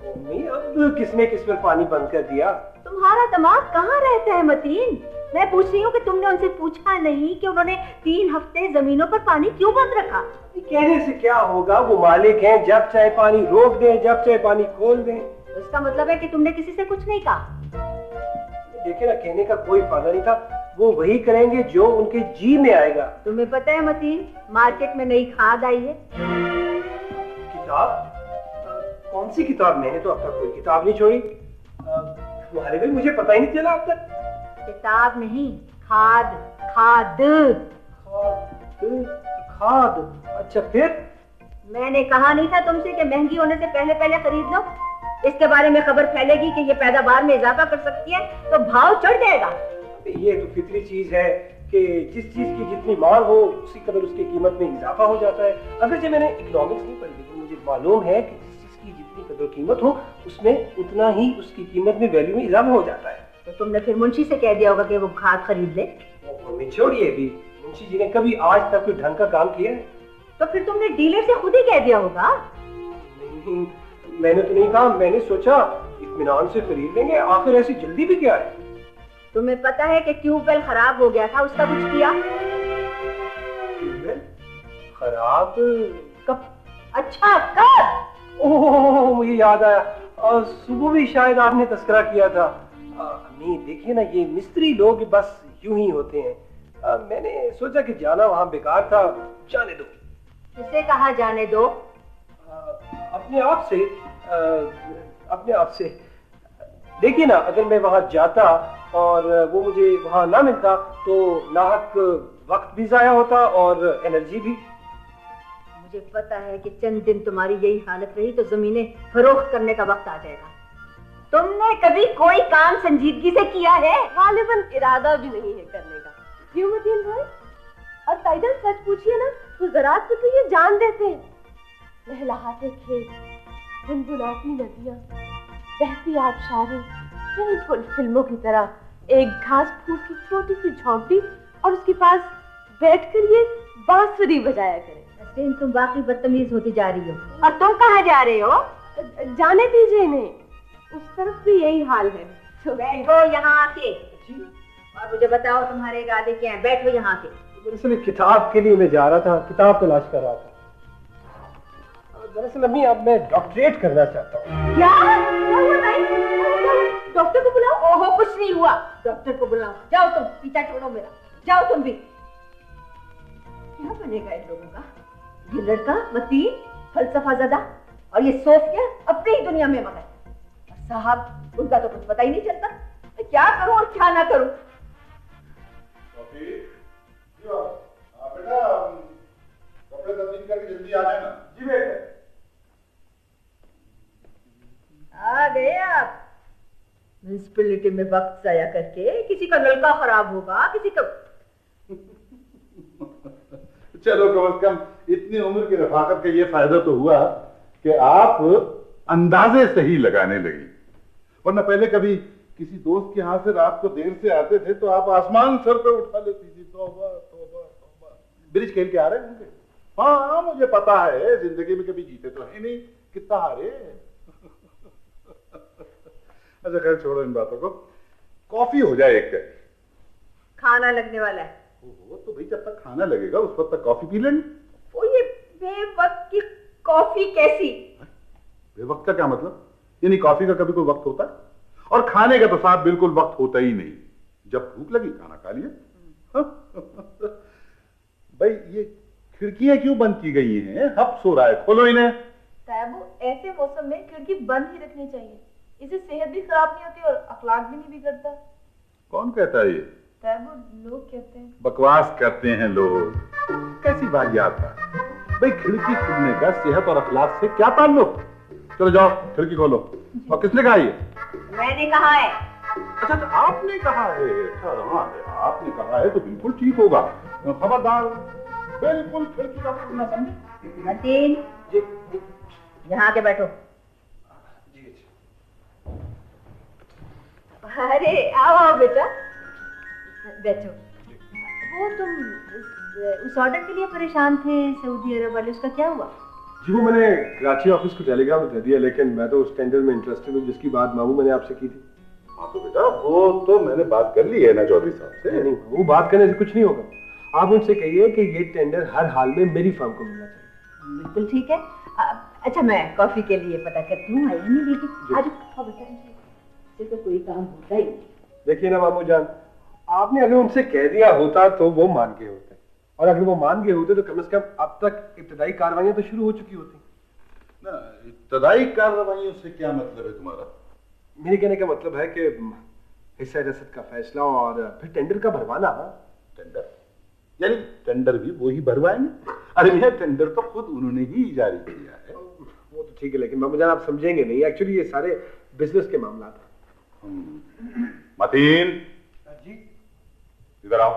मम्मी, अब किसने किस पर पानी बंद कर दिया? तुम्हारा दिमाग कहाँ रहता है मतीन? मैं पूछ रही हूँ कि तुमने उनसे पूछा नहीं कि उन्होंने 3 हफ्ते जमीनों पर पानी क्यों बंद रखा? कहने से क्या होगा, वो मालिक हैं, जब चाहे पानी रोक दें, जब चाहे पानी खोल दें। उसका मतलब है कि तुमने किसी से कुछ नहीं कहा। देखिए ना, कहने का कोई फायदा नहीं था। वो वही करेंगे जो उनके जी में आएगा। तुम्हें पता है मतीन, मार्केट में नई खाद आई है। किताब? कौन सी किताब? मैंने तो अब तक कोई किताब नहीं छोड़ी। तुम्हारे भाई, मुझे पता ही नहीं चला अब तक। किताब नहीं, खाद। खाद खाद? अच्छा, फिर? मैंने कहा नहीं था तुमसे कि महंगी होने से पहले पहले खरीद लो? इसके बारे में खबर फैलेगी कि ये पैदावार में इजाफा कर सकती है तो भाव चढ़ जाएगा। ये तो फितरी चीज है कि जिस चीज की जितनी मांग हो उसी कदर उसकी कीमत में इजाफा हो जाता है। अगरचे मैंने इकोनॉमिक्स नहीं पढ़ी, लेकिन मुझे मालूम है कि जिस चीज की जितनी कदर कीमत हो उसमें उतना ही उसकी कीमत में, वैल्यू में इजाफा हो जाता है। तो तुमने फिर मुंशी से कह दिया होगा कि वो खाद खरीद ले? मम्मी छोड़िए भी, मुंशी जी ने कभी आज तक कोई ढंग का काम किया है? तो फिर तुमने डीलर से खुद ही कह दिया होगा। नहीं, मैंने तो नहीं कहा। मैंने सोचा इत्मीनान से खरीद लेंगे, आखिर ऐसी जल्दी भी क्या है? तुम्हें पता है कि ट्यूबवेल खराब हो गया था, उसका कुछ किया? ट्यूबवेल खराब कब? अच्छा, कब? ओह, मुझे याद आया, सुबह भी शायद आपने तस्करा किया था। नहीं, देखिए ना, ये मिस्त्री लोग बस यूं ही होते हैं। मैंने सोचा कि जाना वहां बेकार था, जाने दो। किसे कहा जाने दो? अपने आप से। अपने आप से। देखिए ना, अगर मैं वहां जाता और वो मुझे वहां ना मिलता तो नाहक वक्त भी जाया होता और एनर्जी भी। मुझे पता है कि चंद दिन तुम्हारी यही हालत रही तो जमीनें फरोख्त करने का वक्त आ जाएगा। तुमने कभी कोई काम संजीदगी से किया है? गालिबन इरादा भी नहीं है करने का। क्यों मतीन भाई? और टाइटल सच पूछिए ना तो ज़रात पे तो ये जान देते हैं। लहलहाते खेत, गुनगुनाती नदियां, बहती आबशारें, बिल्कुल फिल्मों की तरह एक घास फूस की छोटी सी झोंपड़ी और उसके पास बैठकर ये बांसुरी बजाया करें। तुम बाकी बदतमीज होती जा रही हो। और तुम कहाँ जा रहे हो? जाने दीजिए इन्हें, उस तरफ भी यही हाल है। तो बैठो यहाँ आके और मुझे बताओ तुम्हारे इरादे क्या हैं। बैठो यहाँ आके। दरअसल किताब के लिए मैं जा रहा था, किताब तलाश कर रहा था। दरअसल अम्मी, अब मैं डॉक्टरेट करना चाहता हूँ। क्या हुआ भाई? डॉक्टर को बुलाओ। ओहो, कुछ नहीं हुआ। डॉक्टर को बुलाओ। जाओ तुम, पीछा छोड़ो मेरा। जाओ तुम भी। क्या बनेगा इन लोगों का? ये लड़का मतीन, फलसफा ज़दा, और ये सोफिया अपनी ही दुनिया में मगन। और साहब, उनका तो कुछ पता ही नहीं चलता मैं क्या करूं और क्या ना करूं। बेटा, कपड़े तब्दील करके जल्दी आ जाना। जी बेटे। आ गए आप। म्युनिसिपैलिटी में वक्त जाया करके, किसी का नलका खराब होगा, किसी का। चलो, कम से कम इतनी उम्र की रफाकत का ये फायदा तो हुआ कि आप अंदाजे सही लगाने लगी। वरना पहले कभी किसी दोस्त के यहाँ से रात को देर से आते थे तो आप आसमान सर पे उठा लेती थी। तौबा तौबा तौबा। ब्रिज खेल के आ रहे होंगे। हाँ, मुझे पता है, जिंदगी में कभी जीते तो है नहीं, कितना हारे। अच्छा खैर, छोड़ो इन बातों को। कॉफी हो जाए एक कप। खाना लगने वाला है। ओहो, तो भाई जब तक खाना लगेगा उस वक्त तक कॉफी पी लेंगे। वो ये बेवक्त की कॉफी कैसी? बेवक्त का क्या मतलब? यानी कॉफी का कभी कोई वक्त होता है? और खाने का तो साहब बिल्कुल वक्त होता ही नहीं, जब भूख लगी खाना खा लिया। भाई ये खिड़कियां क्यों बंद की गई हैं? हब सो रहा है, खोलो इन्हें। तैबू, ऐसे मौसम में खिड़की बंद ही रखनी चाहिए, इससे सेहत भी खराब नहीं होती और अखलाक भी नहीं बिगड़ता। कौन कहता है ये? तैबू, लोग कहते हैं। बकवास करते हैं लोग, कैसी वाहियात है भाई। खिड़की खुलने का सेहत और अखलाक से क्या ताल्लुक? चलो जाओ खिड़की खोलो। और किसने कहा ये? मैंने कहा है। अच्छा तो आपने कहा है? अच्छा हाँ, आपने कहा है तो बिल्कुल ठीक होगा। खबरदार, बिल्कुल खिड़की का खुलना समझे। मतीन जी यहाँ आके बैठो। जी। अरे आओ आओ बेटा, बैठो। वो तुम उस ऑर्डर के लिए परेशान थे सऊदी अरब वाले, उसका क्या हुआ? जी वो मैंने कराची ऑफिस को टेलीग्राम दे दिया, लेकिन मैं तो उस टेंडर में इंटरेस्टेड हूँ जिसकी बात मामू मैंने आपसे की थी। हाँ तो बेटा वो तो मैंने बात कर ली है ना चौधरी साहब से। नहीं वो बात करने से कुछ नहीं होगा। आप उनसे कहिए कि ये टेंडर हर हाल में मेरी फर्म को मिलना चाहिए। बिल्कुल ठीक है। अच्छा मैं कॉफी के लिए पता करती हूँ, आई नहीं लेकिन आज बताइए कोई काम होता ही नहीं। देखिए ना मामू जान, आपने अगर उनसे कह दिया होता तो वो मान गए होते, और अगर वो मान गए होते तो कम से कम अब तक इब्तदाई कार्रवाइयां तो शुरू हो चुकी होती ना। इब्तदाई कार्रवाइयों से क्या मतलब है तुम्हारा? मेरे कहने का मतलब है कि हिस्सा रसद का फैसला और फिर टेंडर का भरवाना। टेंडर यानी टेंडर भी वो ही भरवाएंगे? अरे भैया टेंडर तो खुद उन्होंने ही जारी किया है। वो तो ठीक है, लेकिन मामू जान आप समझेंगे नहीं, एक्चुअली ये सारे बिजनेस के मामला था। मतीन जी इधर आओ।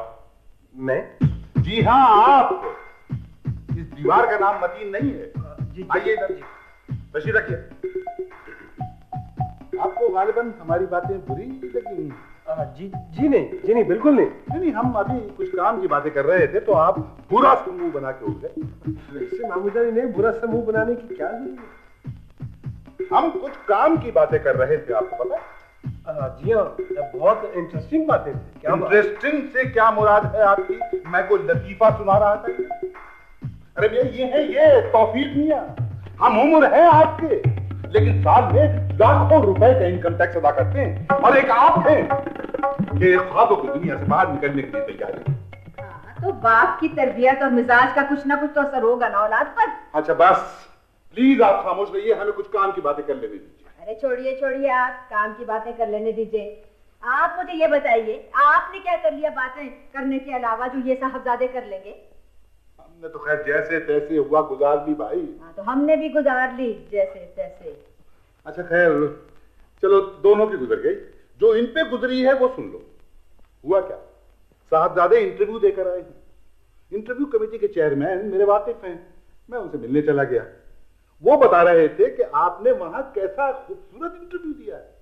मैं? जी हाँ आप। इस दीवार का नाम मतीन नहीं है। आइए इधर, तशरीफ रखिए। आपको गालिबन हमारी बातें बुरी लगी? जी नहीं बिल्कुल नहीं। हम अभी कुछ काम की बातें कर रहे थे तो आप बुरा समूह बना के उठ गए। वैसे मामू जान इन्हें बुरा समूह बनाने की क्या जरूरत है? हम कुछ काम की बातें कर रहे थे, आपको पता है? जी हाँ, बहुत इंटरेस्टिंग बातें थी। क्या इंटरेस्टिंग से क्या मुराद है आपकी? मैं कोई लतीफा सुना रहा था? अरे भैया ये है ये तौफीक मियां। हम उम्र है आपके, लेकिन साल में लाखों रुपए का इनकम टैक्स अदा करते हैं, और एक आप हैं कि ख्वाबों की दुनिया से बाहर निकलने के लिए तैयार है। तो बाप की तरबियत और मिजाज का कुछ ना कुछ तो असर होगा ना औलाद पर। अच्छा बस प्लीज आप खामोश रहिए, हमें कुछ काम की बातें कर लेने दीजिए। अरे छोड़िए आप काम की बातें कर लेने दीजिए। आप मुझे ये बताइए आपने क्या कर लिया बातें करने के अलावा जो ये साहबजादे कर लेंगे? हमने तो खैर जैसे तैसे हुआ गुजार ली भाई। हाँ तो हमने भी गुजार ली जैसे तैसे। अच्छा खैर चलो, दोनों की गुजर गई, जो इन पे गुजरी है वो सुन लो। हुआ क्या, साहबजादे इंटरव्यू देकर आए हैं। इंटरव्यू कमेटी के चेयरमैन मेरे वाकिफ हैं, मैं उनसे मिलने चला गया। वो बता रहे थे कि आपने वहां कैसा खूबसूरत इंटरव्यू दिया है।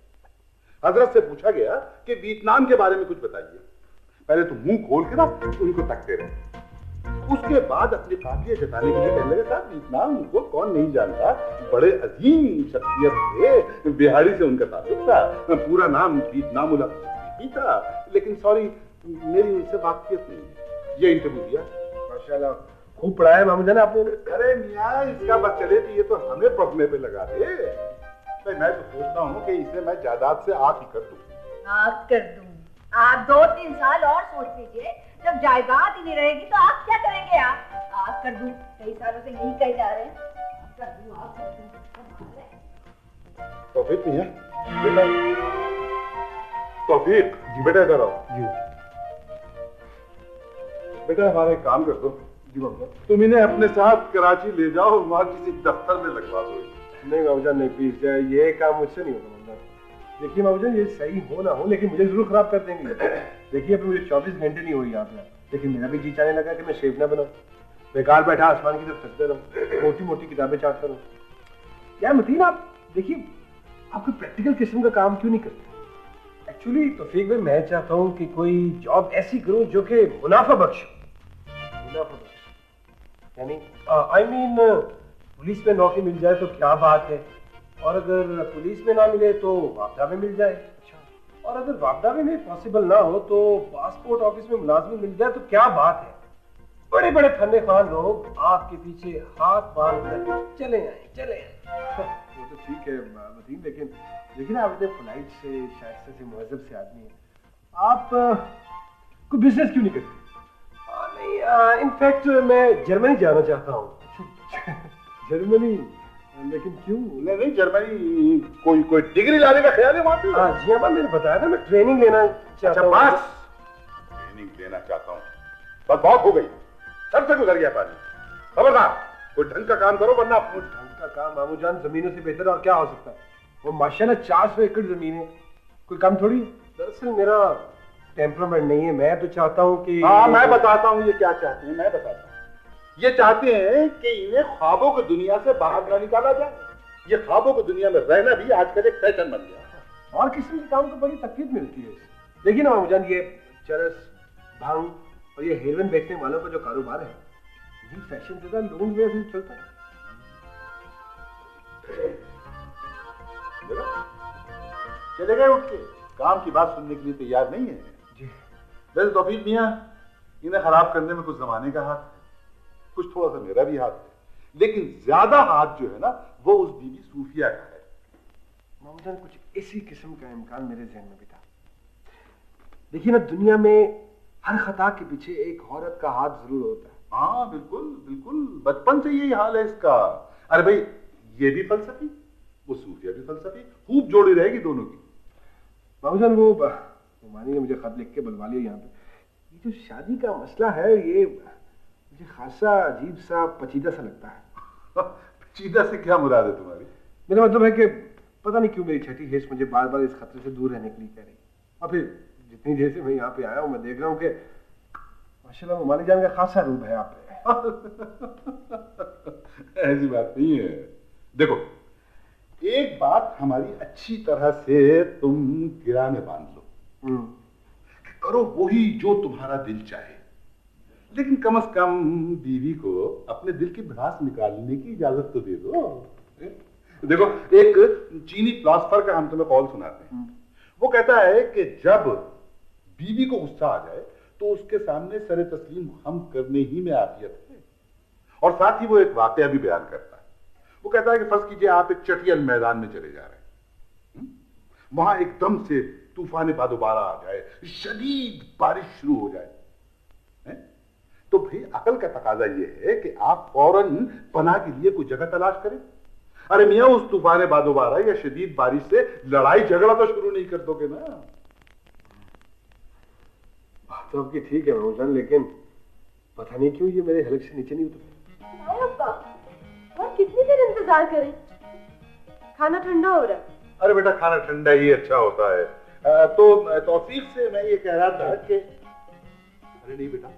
हजरत से पूछा गया कि वियतनाम के बारे में कुछ बताइए। पहले तो मुंह खोल के ना उनको तकते रहे, उसके बाद अपनी काबिलियत जताने के लिए कहने लगे साहब वियतनाम को कौन नहीं जानता, बड़े अजीम शख्सियत थे, बिहारी से उनका ताल्लुक था, पूरा नाम वियतनाम भी था, लेकिन सॉरी मेरी उनसे वाकफियत नहीं है। ये इंटरव्यू दिया। माशाल्लाह खूब पढ़ा है मामू जान आपने। अरे मियाँ इसका बस चले तो ये तो हमें पढ़ने पे लगा दे। भाई मैं तो सोचता हूँ कि इसे मैं जायदाद से आग ही कर दूं। आग कर दूं? आप 2-3 साल और सोच लीजिए, जब जायदाद ही नहीं रहेगी तो आप क्या करेंगे? आप कर दूं, कई सालों से यही कहे जा रहे हैं, कर दूं, आप कर दूं। तौफीक मियाँ बेटा, तौफीक बेटा इधर आओ। जी बेटा हमारे काम कर दो। तुम इन्हें अपने साथ कराची ले जाओ, वहां किसी दफ्तर में लगवा दो। नहीं मामू जान नहीं, प्लीज ये काम मुझसे नहीं होगा मामू जान। देखिए मामू जान ये सही हो ना हो, लेकिन मुझे जरूर खराब कर देंगे। देखिए अभी मुझे 24 घंटे नहीं हुई यहाँ पे, लेकिन मेरा भी जी चाहने लगा कि मैं शेफ ना बनाऊं, बेकार बैठा आसमान की तरफ तकते रहूं, मोटी मोटी किताबें चाटता रहूं। क्या मतीन आप देखिए, आप कोई प्रैक्टिकल किस्म का काम क्यों नहीं करते? एक्चुअली तौफीक भाई मैं चाहता हूँ कि कोई जॉब ऐसी करूँ जो कि मुनाफा बख्श हो। मुनाफा बख्श यानी आई मीन पुलिस में नौकरी मिल जाए तो क्या बात है, और अगर पुलिस में ना मिले तो वापदा में मिल जाए, और अगर वापदा में पॉसिबल ना हो तो पासपोर्ट ऑफिस में मुलाजमी मिल जाए तो क्या बात है। बड़े बड़े फन्ने खान लोग आपके पीछे हाथ बांध कर चले आए। वो तो ठीक है वसीम, लेकिन देखिए ना आप इतने पोलाइट से, शाइस्ता से, मुहज़्ज़ब से आदमी हैं, आप कोई बिजनेस क्यों नहीं करते? नहीं, इनफैक्ट मैं जर्मनी जाना चाहता हूँ। जर्मनी? लेकिन क्यों? नहीं, जर्मनी कोई डिग्री लाने का ख्याल है वहां पे? हाँ जी हाँ, मैंने बताया था मैं ट्रेनिंग लेना चाहता हूँ। बस ट्रेनिंग लेना चाहता हूँ, बस बहुत हो गई, सर से गुजर गया पानी। खबरदार कोई ढंग का काम करो, वरना ढंग का काम मामू जान जमीनों से बेहतर और क्या हो सकता है? वो माशाल्लाह 400 एकड़ जमीन है, कोई कम थोड़ी। दरअसल मेरा टेम्परामेंट नहीं है, मैं तो चाहता हूँ कि हाँ मैं बताता हूँ ये क्या चाहते हैं, मैं बताता हूँ। ये चाहते हैं कि इन्हें ख्वाबों की दुनिया से बाहर न निकाला जाए। ये ख्वाबों की दुनिया में रहना भी आजकल एक फैशन बन गया। और किस्म के काम को बड़ी तकलीफ मिलती है इससे। देखिए ना मामू जान, ये चरस, भांग और ये हेरोइन बेचने वालों का जो कारोबार है, ये फैशन से ज्यादा लोगों में भी चलता है। चले गए उठ के, काम की बात सुनने के लिए तैयार नहीं है जी। वैसे तौफीक मियां, इन्हें खराब करने में कुछ जमाने का हाथ है, कुछ थोड़ा सा मेरा भी हाथ है, लेकिन ज्यादा हाथ जो है ना वो उस बीबी सूफिया का है। मामूजान कुछ इसी किस्म का इम्कान मेरे जहन में भी था। देखिए ना, दुनिया में हर खता के पीछे एक औरत का हाथ जरूर होता है। हाँ बिल्कुल बिल्कुल, बचपन से यही हाल है इसका। अरे भाई, ये भी फलसफी, वो सूफिया भी फलसफी, खूब जोड़ी रहेगी दोनों की। मामूजान वो मानी ने मुझे खत लिख के बुलवा लिया यहाँ पे। ये जो शादी का मसला है, ये मुझे खासा अजीब सा पचीदा सा लगता है। पचीदा से क्या मुराद है तुम्हारी? मेरा मतलब है कि पता नहीं क्यों मेरी छठी हेस मुझे बार बार इस खतरे से दूर रहने के लिए कह रही। और फिर जितनी देर से मैं यहाँ पे आया हूँ, मैं देख रहा हूँ कि माशाल्लाह ममाली जान का खासा रूप है यहाँ पे। ऐसी बात नहीं है। देखो, एक बात हमारी अच्छी तरह से तुम गिराने बांध लो, करो वही जो तुम्हारा दिल चाहे, लेकिन कम से कम बीवी को अपने दिल की भड़ास निकालने की इजाजत तो दे दो। देखो, एक चीनी फिलॉसफर का हम तुम्हें कौल सुनाते हैं। वो कहता है कि जब बीवी को गुस्सा आ जाए तो उसके सामने सरे तस्लीम हम करने ही में आफियत है। और साथ ही वो एक वाकया भी बयान करता है। वो कहता है कि फर्ज कीजिए आप एक चटियल मैदान में चले जा रहे हैं, वहां एकदम से तूफान बादोबारा आ जाए, शदीद बारिश शुरू हो जाए, तो भाई अकल का तकाजा यह है कि आप फौरन पनाह के लिए कोई जगह तलाश करें। अरे मियां, उस तूफान बादोबारा या शदीद बारिश से लड़ाई झगड़ा तो शुरू नहीं कर दोगे ना। बात तो आपकी ठीक है मामूजान, लेकिन पता नहीं क्यों ये मेरे हलक से नीचे नहीं उतरते। और कितनी देर इंतजार करें? खाना ठंडा हो रहा है। अरे बेटा, खाना ठंडा ही अच्छा होता है। तो तौफीक से मैं ये कह रहा था कि अरे नहीं बेटा,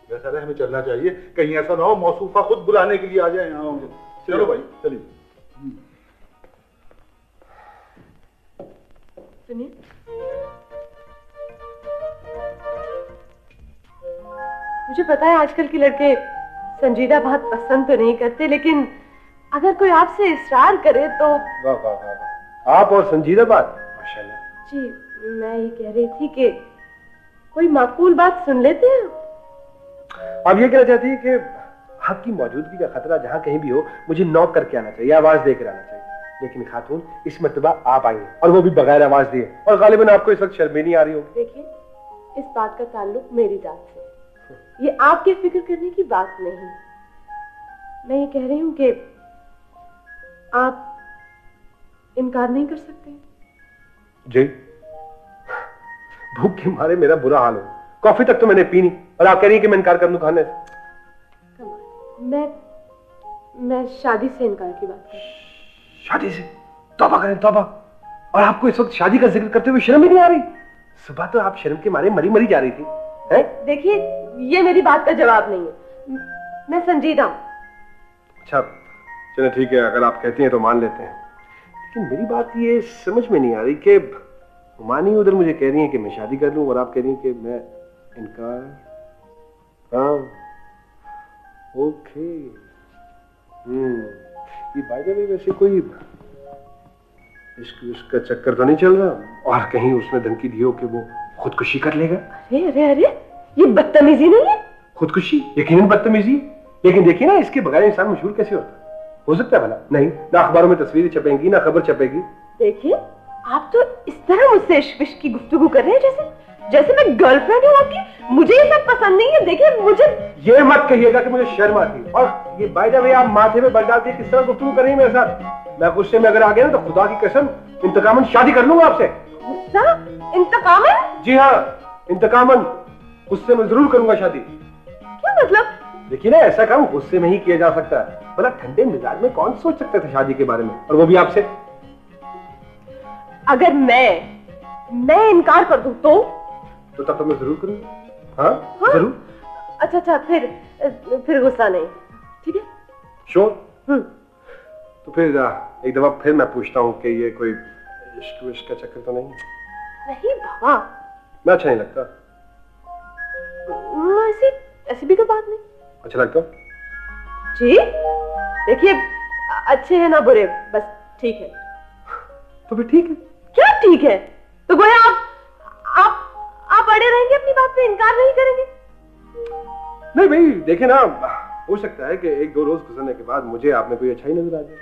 वैसा है हमें चलना चाहिए, कहीं ऐसा ना हो मौसूफा खुद बुलाने के लिए आ जाए यहाँ। चलो भाई चलिए। सुनिए, मुझे पता है आजकल के लड़के संजीदा बात पसंद तो नहीं करते, लेकिन अगर कोई आपसे इसरार करे तो। वाह वाह वाह वाह, आप और संजीदा बात, माशाल्लाह। जी, मैं ये कह रही थी कि कोई माकूल बात सुन लेते हैं। आप ये कहना चाहती है कि आपकी मौजूदगी का खतरा जहां कहीं भी हो, मुझे नॉक करके आना चाहिए, आवाज देकर आना चाहिए। लेकिन खातून, इस मर्तबा आप आई हैं, और वो भी बगैर आवाज दिए, और गालिबन आपको इस वक्त शर्म नहीं आ रही होगी। देखिए, इस बात का ताल्लुक मेरी जात से, ये आपके फिक्र करने की बात नहीं। मैं ये कह रही हूँ कि आप इनकार नहीं कर सकते। जी, भूख के मारे मेरा बुरा हाल हो, कॉफी तक तो मैंने पी नहीं, और आप कह रही हैं कि मैं इनकार कर दूं खाने से। मैं शादी से इनकार की बात कर रही हूं। शादी से? तौबा करें तौबा, और आपको इस वक्त शादी का जिक्र करते हुए शर्म ही नहीं आ रही? सुबह तो आप शर्म के मारे मरी मरी जा रही थी। देखिए, ये मेरी बात का जवाब नहीं है, मैं संजीदा हूं। अच्छा चलो ठीक है, अगर आप कहती हैं तो मान लेते हैं, लेकिन मेरी बात ये समझ में नहीं आ रही कि हुमानी उधर मुझे कह रही है कि मैं शादी कर लूं, और आप कह रही हैं कि मैं इनकार। हाँ ओके। ये बाय द वे वैसे कोई इसका चक्कर तो नहीं चल रहा, और कहीं उसने धमकी दी हो कि वो खुदकुशी कर लेगा? अरे अरे अरे, ये बदतमीजी नहीं है? खुदकुशी यकीनन बदतमीजी, लेकिन देखिए ना, इसके बगैर इंसान मशहूर कैसे होता है? हो सकता है भला? नहीं, ना अखबारों में तस्वीरें छपेंगी ना खबर छपेगी। देखिए, आप तो इस तरह मुझसे इश्क विश्क की गुफ्तगू कर रहे हैं जैसे मैं गर्लफ्रेंड हूँ आपकी। मुझे ये सब पसंद नहीं है। देखिए, मुझे ये मत कहिएगा कि मुझे शर्म आती है। और ये बाय द वे आप माथे में बल डालती है, किस तरह गुफ्तगू कर रही है मेरे साथ? मैं गुस्से में अगर आ गया ना तो खुदा की कसम इंतकामन शादी कर लूंगा आपसे। गुस्सा? इंतकामन? जी हाँ, इंतकामन। गुस्से में जरूर करूंगा शादी। क्या मतलब? देखिए ना, ऐसा काम गुस्से में ही किया जा सकता है। भला ठंडे मिजाज में कौन सोच सकता था शादी के बारे में, और वो भी आपसे? अगर मैं इनकार कर दूं तो तब तो मैं जरूर करूंगा। हाँ, जरूर। अच्छा, फिर गुस्सा नहीं, ठीक है? श्योर। तो फिर एक दफा फिर मैं पूछता हूँ कि ये कोई इश्क विश्क का चक्कर तो नहीं? नहीं बाबा, मैं अच्छा नहीं लगता। ऐसी भी कोई बात नहीं। अच्छा लगता जी? देखिए, अच्छे हैं ना बुरे, बस ठीक है। तो फिर ठीक है। क्या ठीक है? तो गोया आप अड़े रहेंगे अपनी बात पे, इनकार नहीं करेंगे? नहीं भाई, देखे ना, हो सकता है कि एक दो रोज गुजरने के बाद मुझे आप में कोई अच्छाई नजर आ जाए।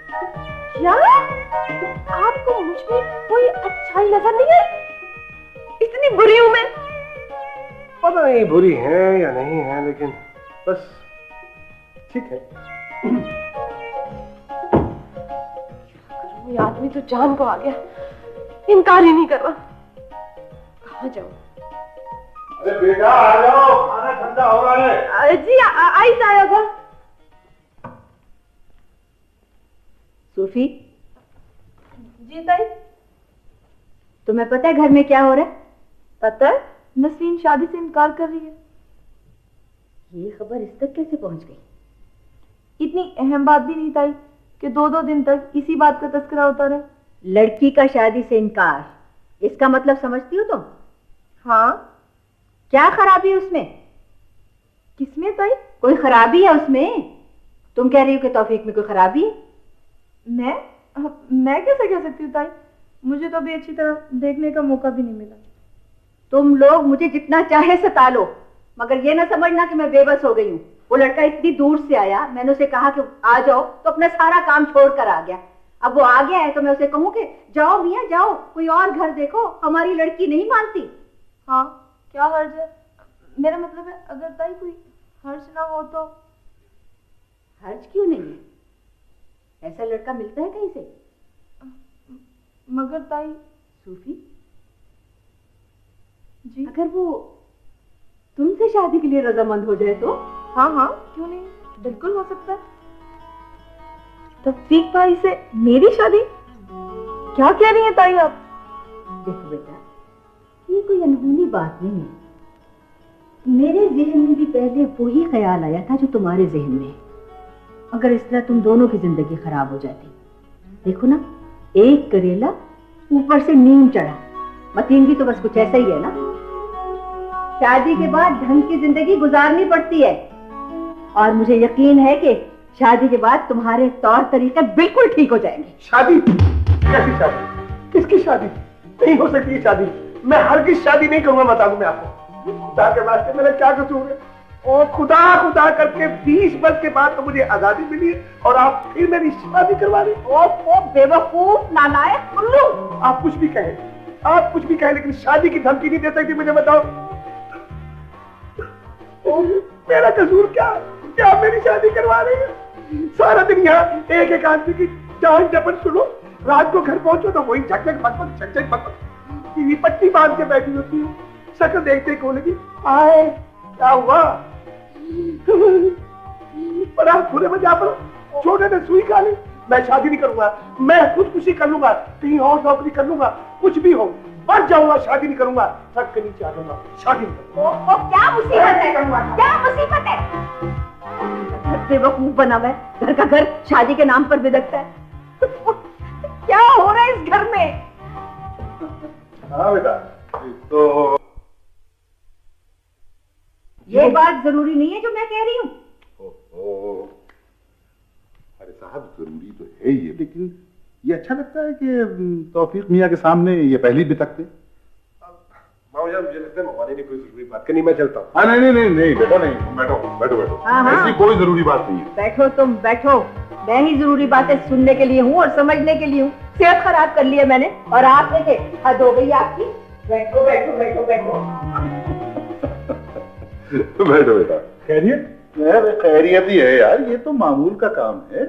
क्या? आपको मुझ में कोई अच्छाई नजर नहीं आई? इतनी बुरी हूं मैं? पता नहीं बुरी है या नहीं है, लेकिन बस ठीक है। ये आदमी तो जान को आ गया, इनकार ही नहीं कर रहा। कहाँ जाऊं? अरे बेटा आ जाओ, खाना ठंडा हो रहा है। जी आई जाएगा। सूफी, जी ताई। तुम्हें पता है घर में क्या हो रहा है? पता है, नसरीन शादी से इनकार कर रही है। ये खबर इस तक कैसे पहुंच गई? इतनी अहम बात भी नहीं ताई कि 2-2 दिन तक इसी बात का तस्करा होता रहे। लड़की का शादी से इनकार, इसका मतलब समझती हो तुम? हाँ। क्या खराबी है उसमें? किसमें ताई? कोई खराबी है उसमें? तुम कह रही हो कि तौफीक में कोई खराबी है? मैं कैसे कह सकती हूँ ताई? मुझे तो अभी अच्छी तरह देखने का मौका भी नहीं मिला। तुम लोग मुझे जितना चाहे सता लो, मगर ये ना समझना कि मैं बेबस हो गई हूँ। वो लड़का इतनी दूर से आया, मैंने उसे कहा कि आ जाओ, तो अपना सारा काम छोड़कर आ गया। अब वो आ गया है तो मैं उसे कहूँ कि जाओ मियाँ जाओ, कोई और घर देखो, हमारी लड़की नहीं मानती। हाँ, क्या हर्ज है? मेरा मतलब है, अगर ताई कोई हर्ज ना हो तो। हर्ज क्यों नहीं है? ऐसा लड़का मिलता है कहीं से? मगर ताई। सूफी जी, अगर वो तुमसे शादी के लिए रजामंद हो जाए तो? हाँ, क्यों नहीं, बिल्कुल हो सकता है। तौफीक भाई से मेरी शादी? क्या कह रही हैं ताई आप? देखो बेटा, ये कोई अनहोनी बात नहीं है। मेरे जहन में भी पहले वही ख्याल आया था जो तुम्हारे जहन में है। अगर इस तरह तुम दोनों की जिंदगी खराब हो जाती। देखो ना, एक करेला ऊपर से नीम चढ़ा, मतीन भी तो बस कुछ ऐसा ही है ना। शादी के बाद ढंग की जिंदगी गुजारनी पड़ती है, और मुझे यकीन है कि शादी के बाद तुम्हारे तौर तरीके बिल्कुल ठीक हो जाएंगे। शादी? कैसी शादी? किसकी शादी? नहीं हो सकती ये शादी। मैं हरगिज़ शादी नहीं करूंगा, बता दूं मैं आपको। खुदा के वास्ते मेरा क्या कसूर है? और खुदा करके 20 वर्ष के बाद तो मुझे आजादी मिली है, और आप फिर मेरी शादी करवा रहे? ओ बेवकूफ, नालायक, उल्लू। आप कुछ भी कहें, लेकिन शादी की धमकी नहीं दे सकती। मुझे बताओ, मेरा कसूर क्या मेरी शादी करवा रही है? सारा दिन यहाँ एक एक आदमी की जान जबन सुनो, रात को घर पहुंचो तो वही झकझक बक टीवी पट्टी बांध के बैठी होती है। शक्ल देखते को लगी, आए क्या हुआ? बड़ा बुरे मजा पर छोटे ने सुई खा ली। मैं शादी नहीं करूंगा, मैं खुदकुशी कर लूंगा, कहीं और नौकरी कर लूंगा, कुछ भी हो, मर जाऊंगा, शादी नहीं करूंगा, सर के नीचे आ जाऊंगा, शादी नहीं करूंगा। क्या मुसीबत है? क्या मुसीबत है? बेवकूफ बना हुआ है, घर का घर शादी के नाम पर बिदकता है। क्या हो रहा है इस घर में? हाँ बेटा, तो ये बात जरूरी नहीं है जो मैं कह रही हूँ। अरे साहब, जरूरी तो है ये, लेकिन ये अच्छा लगता है कि तौफीक मियाँ के सामने ये पहली बितकते। मामूजान, मुझे लगता है मवाने की कोई जरूरी बात करनी, मैं चलता हूँ। हाँ नहीं नहीं नहीं नहीं बेटा नहीं, बैठो बैठो बैठो, ऐसी कोई जरूरी बात नहीं है। बैठो तुम बैठो, मैं ही जरूरी बातें सुनने के लिए हूँ और समझने के लिए हूँ। सेहत खराब कर ली है मैंने और आप देखे हद हो गई आपकी। बैठो बैठो बैठो बैठो बैठो बेटा। खैरियत? खैरियत ही है यार, ये तो मामूल का काम है,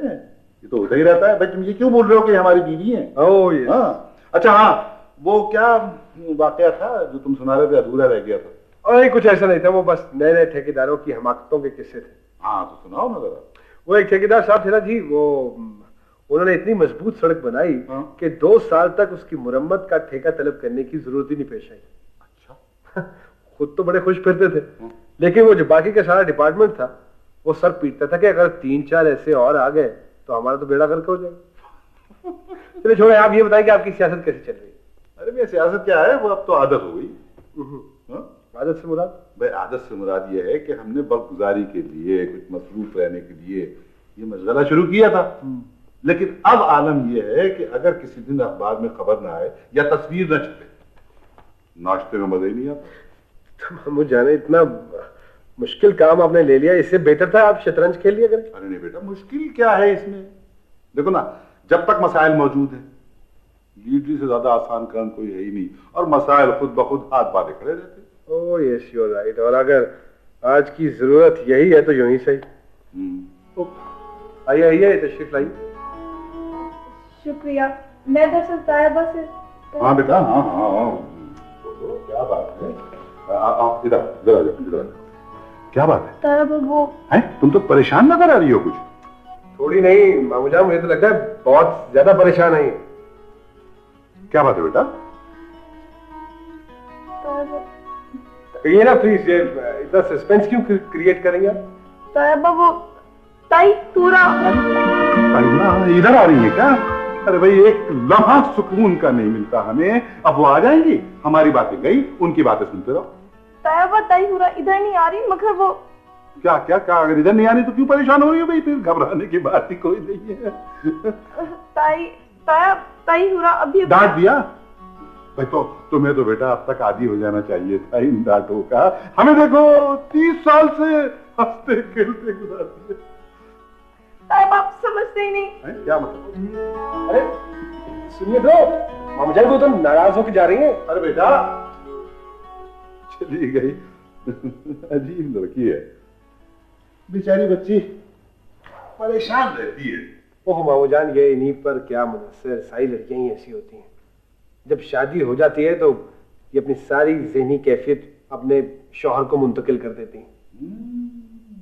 ये तो होता ही रहता है। भाई तुम ये क्यों बोल रहे हो कि हमारी बीवी है? ओह ये अच्छा हाँ, वो क्या वाकया था जो तुम सुना रहे थे, अधूरा रह गया था? अरे कुछ ऐसा नहीं था, वो बस नए नए ठेकेदारों की हमाकतों के किस्से थे। हाँ तो सुनाओ ना जरा। वो एक ठेकेदार साहब थे ना जी, वो उन्होंने इतनी मजबूत सड़क बनाई कि 2 साल तक उसकी मुरम्मत का ठेका तलब करने की जरूरत ही नहीं पेश आई। अच्छा। खुद तो बड़े खुश फिरते थे, लेकिन वो जो बाकी का सारा डिपार्टमेंट था वो सर पीटता था कि अगर 3-4 ऐसे और आ गए तो हमारा तो बेड़ा गर्क हो जाएगा। चलिए छोड़े, आप ये बताएं कि आपकी सियासत कैसी चल रही है? अरे भैया सियासत क्या है, वो अब तो आदत हो गई। आदत से मुराद? भाई आदत से मुराद ये है कि हमने वक्त गुजारी के लिए, कुछ मसरूफ रहने के लिए ये मशगला शुरू किया था। लेकिन अब आलम यह है कि अगर किसी दिन अखबार में खबर ना आए या तस्वीर न छपे, नाश्ते में मजा ही नहीं आता। तो मुझे जाने इतना मुश्किल काम आपने ले लिया, इससे बेहतर था आप शतरंज खेल लिया करें। अरे नहीं बेटा, मुश्किल क्या है इसमें? देखो ना, जब तक मसाइल मौजूद है, लीडरी से ज्यादा आसान काम कोई है ही नहीं, और मसाइल खुद ब खुद हाथ बांधे खड़े रहते। Oh yes you are right. और अगर आज की जरूरत यही है तो यूं ही सही। आइए आइए, तशरीफ लाइए। शुक्रिया। मैं दरअसल तायबा से। हाँ बेटा, हाँ हाँ हाँ, क्या बात है? आप इधर इधर आ जाओ, इधर। क्या बात है? तायबा वो हैं? तुम तो परेशान नजर आ रही हो कुछ। थोड़ी नहीं मामूजान, मुझे तो लगता है बहुत ज्यादा परेशान है। क्या बात है बेटा? ये ना प्लीज, ये इतना सस्पेंस क्यों क्रिएट करेंगे आप? तायबा वो ताई पूरा। इधर आ रही है क्या? अरे भाई एक लम्हा सुकून का नहीं मिलता हमें। अब वो आ जाएंगी, हमारी बातें गई, उनकी बातें सुनते रहो। तायबा ताई पूरा इधर नहीं आ रही, मगर वो क्या क्या क्या? अगर इधर नहीं आ रही तो क्यों परेशान हो रही हो भाई? फिर घबराने की बात ही कोई नहीं है। ताई हुरा अभी डांट दिया भाई? तो तुम्हें तो बेटा अब तक आदी हो जाना चाहिए था इन डांटों का। हमें देखो 30 साल से हंसते खेलते गुजारते। आप समझते ही नहीं। क्या मतलब? अरे सुनिए तो, मामूजान को तो नाराज होकर जा रही हैं। अरे बेटा चली गई। अजीब लड़की है बेचारी, बच्ची परेशान रहती है। ओह मामूजान, ये इन्हीं पर क्या मुनस्सर, सारी लड़कियां ही ऐसी होती हैं। जब शादी हो जाती है तो ये अपनी सारी ज़हनी कैफियत अपने शौहर को मुंतकिल कर देती हैं।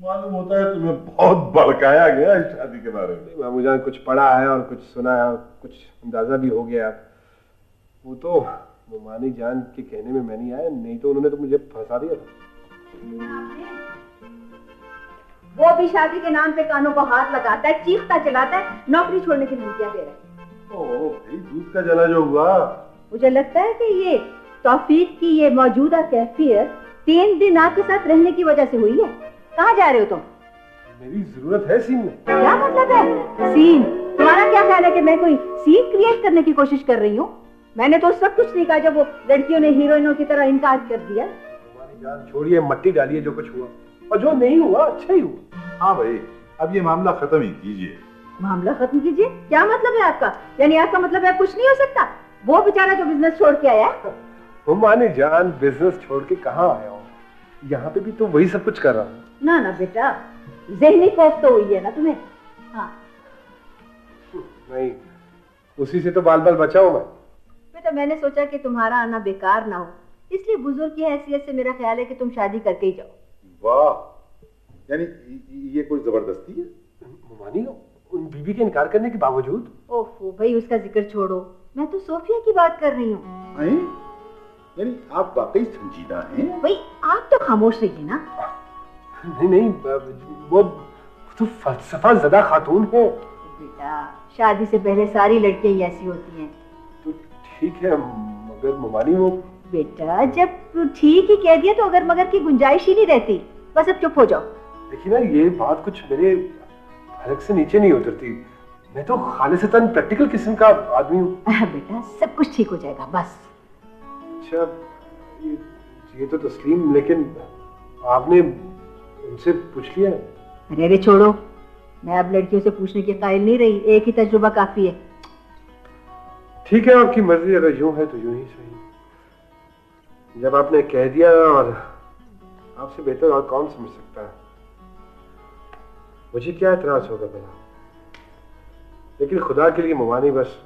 मालूम होता है तुम्हें बहुत भड़काया गया इस शादी के बारे में। मामूजान कुछ पढ़ा है और कुछ सुना है और कुछ अंदाजा भी हो गया। वो तो मुमानी जान के कहने में मैं नहीं आया, नहीं तो उन्होंने तो मुझे फंसा दिया था। वो भी शादी के नाम पे कानों को हाथ लगाता है, चीखता चलाता है, नौकरी छोड़ने की धमकियां दे रहा है। ओ भाई, दूध का जला जो हुआ। मुझे लगता है कि ये तौफीक की ये मौजूदा कैफियत 3 दिन आपके साथ रहने की वजह से हुई है। कहाँ जा रहे हो तुम? मेरी जरूरत है सीन में। क्या मतलब है सीन? तुम्हारा क्या ख्याल है कि मैं कोई सीन क्रिएट करने की कोशिश कर रही हूँ? मैंने तो उस वक्त कुछ नहीं कहा जब वो लड़कियों ने हीरोइनों की तरह इनकार कर दिया। हमारी जान छोड़िए, मट्टी डालिए जो कुछ हुआ, और जो नहीं हुआ अच्छा ही हुआ। हाँ भाई, अब ये मामला खत्म ही कीजिए। मामला खत्म कीजिए? क्या मतलब है आपका? यानी आपका मतलब है कुछ नहीं हो सकता? वो बेचारा जो बिजनेस छोड़ के आया। हुमानी जान बिजनेस छोड़ के कहाँ आया हूँ, यहाँ पे भी तो वही सब कुछ कर रहा हूँ। ना ना बेटा, ज़हनी खौफ तो हुई है ना तुम्हें? हाँ नहीं, उसी से तो बाल बाल बचा हूँ मैं। बेटा मैंने सोचा कि तुम्हारा आना बेकार ना हो, इसलिए बुजुर्ग की हैसियत से मेरा ख्याल है कि तुम शादी करके ही जाओ। वाह, यानी ये कोई जबरदस्ती है? हुमानी उन बीबी के इनकार करने के बावजूद? ओहो भाई, उसका जिक्र छोड़ो, मैं तो सोफिया की बात कर रही हूँ। यानी आप वाकई संजीदा हैं? भाई आप तो खामोश रहिए ना। नहीं नहीं, वो तो फलसफा ज़दा खातून है। बेटा शादी से पहले सारी लड़कियां ही ऐसी होती हैं। तो ठीक है, मगर मुमानी वो। बेटा जब ठीक ही कह दिया तो अगर मगर की गुंजाइश ही नहीं रहती। बस अब चुप हो जाओ। देखिए ना, ये बात कुछ मेरे हलक से नीचे नहीं उतरती। मैं तो खालिसतन प्रैक्टिकल किस्म का आदमी हूँ। बेटा सब कुछ ठीक हो जाएगा बस। अच्छा, ये तो तस्लीम, लेकिन आपने उनसे पूछ लिया? अरे छोड़ो, मैं अब लड़कियों से पूछने की कायल नहीं रही, एक ही तजुर्बा काफी है। ठीक है, आपकी मर्जी, अगर यूं है तो यूं ही सही। जब आपने कह दिया, और आपसे बेहतर और कौन समझ सकता है। मुझे क्या एतराज होगा भला, लेकिन खुदा के लिए मुमानी बस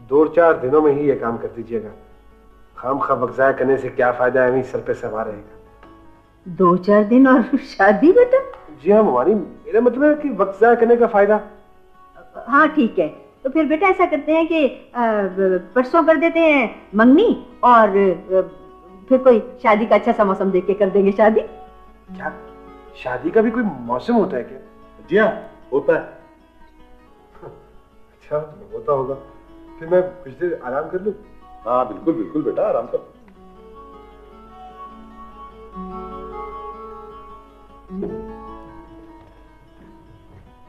2-4 दिनों में ही ये काम कर दीजिएगा। खामखा वक्त ज़ाया करने से क्या फायदा है, सर पे सवार रहेगा। 2-4 दिन और शादी बेटा? जी हाँ मुमानी, मेरा मतलब है कि वक्त ज़ाया करने का फायदा। हाँ ठीक है, तो फिर बेटा ऐसा करते हैं कि परसों कर देते हैं मंगनी, और फिर कोई शादी का अच्छा सा मौसम देख के कर देंगे शादी। क्या शादी का भी कोई मौसम होता है क्या? जी हाँ होता है। अच्छा होता होगा, फिर मैं कुछ देर आराम कर लूं? हाँ बिल्कुल बिल्कुल बेटा, आराम कर।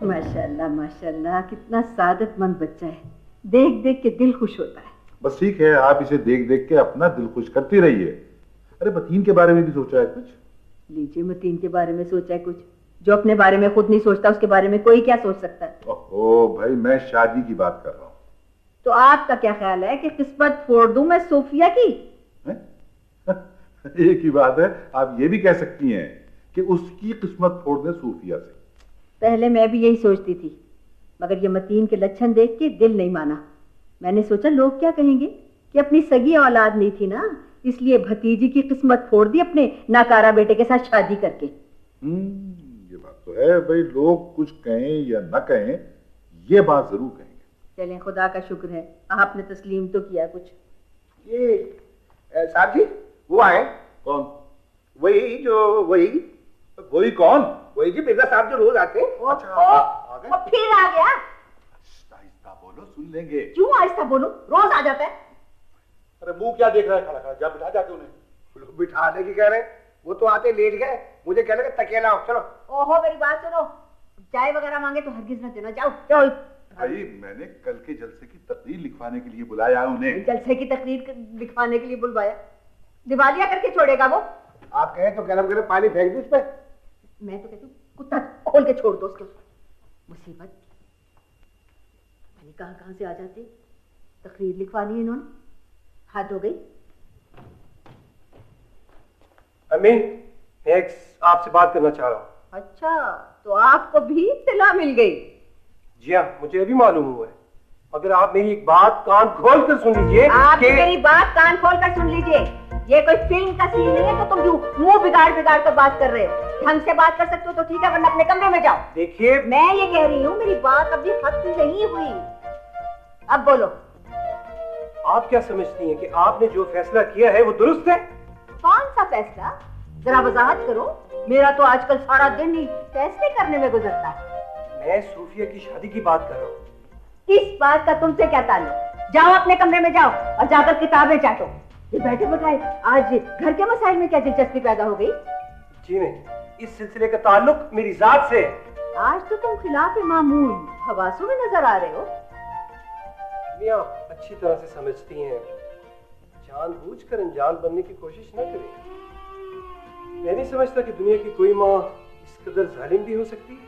माशाल्लाह माशाल्लाह, कितना सादतमंद बच्चा है, देख देख के दिल खुश होता है। बस ठीक है, आप इसे देख देख के अपना दिल खुश करती रहिए। अरे मतीन के बारे में भी सोचा है कुछ? लीजिए, मतीन के बारे में सोचा है कुछ? जो अपने बारे में खुद नहीं सोचता उसके बारे में कोई क्या सोच सकता है? ओहो भाई, मैं शादी की बात कर रहा हूँ। तो आपका क्या ख्याल है कि किस्मत फोड़ दूं मैं सोफिया की? एक ही बात है, आप ये भी कह सकती हैं कि उसकी किस्मत फोड़ दे सूफिया से। पहले मैं भी यही सोचती थी, मगर ये मतीन के लक्षण देख के दिल नहीं माना। मैंने सोचा लोग क्या कहेंगे कि अपनी सगी औलाद नहीं थी ना, इसलिए भतीजी की किस्मत फोड़ दी अपने नाकारा बेटे के साथ शादी करके। ये बात तो है भाई, लोग कुछ कहें या न कहें, ये बात जरूर कहेंगे। चलें, खुदा का शुक्र है आपने तस्लीम तो किया कुछ। ये साहब जी वो आए? कौन? वही कौन? वही जी मिर्जा साहब जो रोज आते हैं। अच्छा, फिर आ गया? आहिस्ता बोलो, सुन लेंगे। क्यों आहिस्ता बोलो, रोज आ जाता है। अरे मुंह क्या देख रहा है खड़ा खड़ा, जा बिठा जाके उन्हें। बिठाने की कह रहे हैं, वो तो आते लेट गए, मुझे कहने का तकिया लाओ। चलो। ओहो मेरी बात सुनो, चाय वगैरह मांगे तो हरगिज न देना, जाओ जाओ। भाई मैंने कल के जलसे की तकरीर लिखवाने के लिए बुलाया उन्हें। जलसे की तकरीर लिखवाने के लिए बुलवाया? दिवालिया करके छोड़ेगा वो। आप कहे तो गरम गरम पानी फेंक दो उस पर। मैं तो कहती हूँ कुत्ता खोल के छोड़ दो उसको। मुसीबत, मैंने कहां से आ जाते। तकरीर लिखवानी है इन्होंने, हाथ हो गई। अम्मी, मैं आपसे बात करना चाह रहा हूँ। अच्छा, तो आपको भी इत्तला मिल गई? जी हाँ, मुझे अभी मालूम हुआ है, मगर आप मेरी एक बात कान खोल कर सुन लीजिए। आप मेरी बात कान खोल कर सुन लीजिए, ये कोई फिल्म का सीन नहीं है तो तुम क्यों मुंह बिगाड़ बिगाड़ कर बात कर रहे हो। ढंग से बात कर सकते हो तो ठीक है, वरना अपने कमरे में जाओ। देखिए, मैं ये कह रही हूँ मेरी बात अभी खत्म नहीं हुई, अब बोलो। आप क्या समझती हैं कि आपने जो फैसला किया है वो दुरुस्त है? कौन सा फैसला, जरा वजाहत करो। मेरा तो आजकल सारा दिन ही फैसले करने में गुजरता है। मैं सूफिया की शादी की बात कर रहा हूँ। इस बात का तुमसे क्या ताल्लुक? जाओ अपने कमरे में जाओ और जाकर किताबें चाटो। ये बैठे बैठाए आज घर के मसाइल में क्या दिलचस्पी पैदा हो गई? जी नहीं, इस सिलसिले का ताल्लुक मेरी जात से। आज तो तुम खिलाफ मामूल हवासों में नजर आ रहे हो। मियां अच्छी तरह से समझती हैं, जानबूझकर अनजान बनने की कोशिश न करें। मैं नहीं समझता कि दुनिया की कोई माँ इस कदर जालिम भी हो सकती है।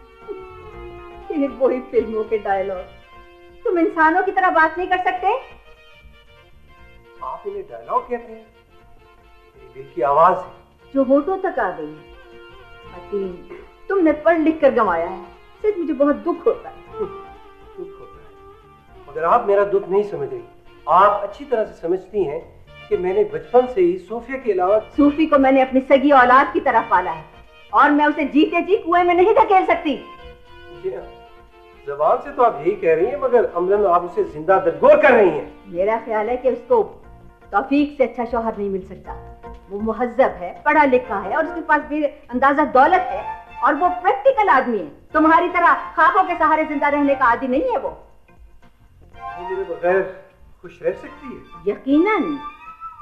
फिर वही फिल्मों के डायलॉग, तुम इंसानों की तरह बात नहीं कर सकते? आप इन्हें डायलॉग कहते हैं? मेरी दिल की आवाज है जो होठों तक आ गई है। हकीम, तुमने पढ़ लिख कर गंवाया है, सिर्फ मुझे बहुत दुख होता है। दुख होता है, मगर आप मेरा दुख नहीं समझ रही। आप अच्छी तरह से समझती हैं कि मैंने बचपन से ही सूफिया के अलावा। सूफी को मैंने अपनी सगी औलाद की तरह पाला है और मैं उसे जीते जी कुएं में नहीं धकेल सकती। जबान से तो आप यही कह रही हैं, मगर अमलन आप उसे जिंदा दरगोर कर रही हैं। मेरा ख्याल है कि उसको तौफीक से अच्छा शौहर नहीं मिल सकता। वो मुहज्जब है, पढ़ा लिखा है और उसके पास भी अंदाजा दौलत है और वो प्रैक्टिकल आदमी है। तुम्हारी तरह ख्वाबों के सहारे जिंदा रहने का आदी नहीं है वो। मेरे बगैर खुश रह सकती है? यकीनन।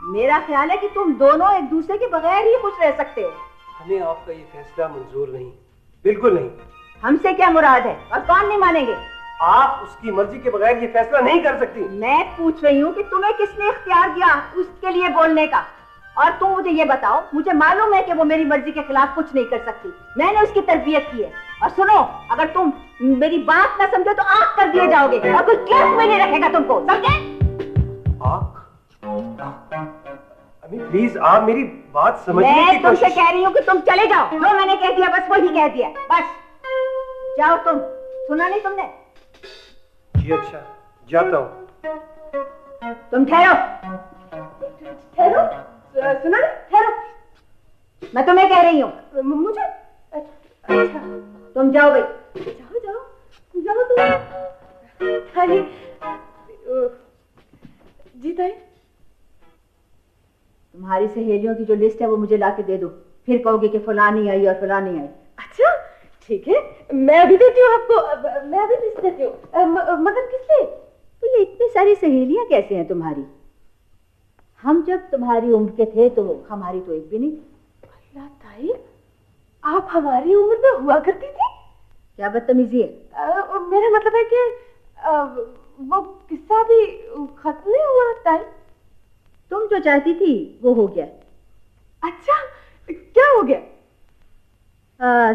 मेरा ख्याल है कि तुम दोनों एक दूसरे के बगैर ही खुश रह सकते हो। हमें आपका ये फैसला मंजूर नहीं, बिल्कुल नहीं। हमसे क्या मुराद है और कौन नहीं मानेंगे? आप उसकी मर्जी के बगैर ये फैसला नहीं कर सकती। मैं पूछ रही हूँ कि तुम्हें किसने इख्तियार दिया उसके लिए बोलने का, और तुम मुझे ये बताओ, मुझे मालूम है कि वो मेरी मर्जी के खिलाफ कुछ नहीं कर सकती, मैंने उसकी तरबियत की है। और सुनो, अगर तुम मेरी बात ना समझो तो आंख कर दिए जाओगे और कोई केस में नहीं रखेगा तुमको, समझे? प्लीज आप मेरी बात समझने की मैं तुमसे कह रही हूँ कि तुम चले जाओ। जो मैंने कह दिया बस वही कह दिया, बस जाओ तुम। सुना नहीं तुमने? जी अच्छा, जाता हूँ। तुम ठहरो। ठहरो, सुना नहीं? ठहरो, मैं तुम्हें कह रही हूँ। मुझे? अच्छा तुम जाओ भाई। जाओ जाओ जाओ तुम। ताई जी ताई, तुम्हारी सहेलियों की जो लिस्ट है वो मुझे लाके दे दो, फिर कहोगे कि फलानी आई और फलानी आई। अच्छा ठीक है, मैं अभी देती हूँ आपको, मैं अभी लिस्ट देती हूँ। मगर किससे? तो ये इतनी सारी सहेलियां कैसे हैं तुम्हारी? हम जब तुम्हारी उम्र के थे तो हमारी तो एक भी नहीं थी। अल्लाह ताई, आप हमारी उम्र में हुआ करती थी? क्या बदतमीजी है? मेरा मतलब है कि वो किस्सा भी खत्म नहीं हुआ ताई। तुम जो चाहती थी वो हो गया। अच्छा क्या हो गया?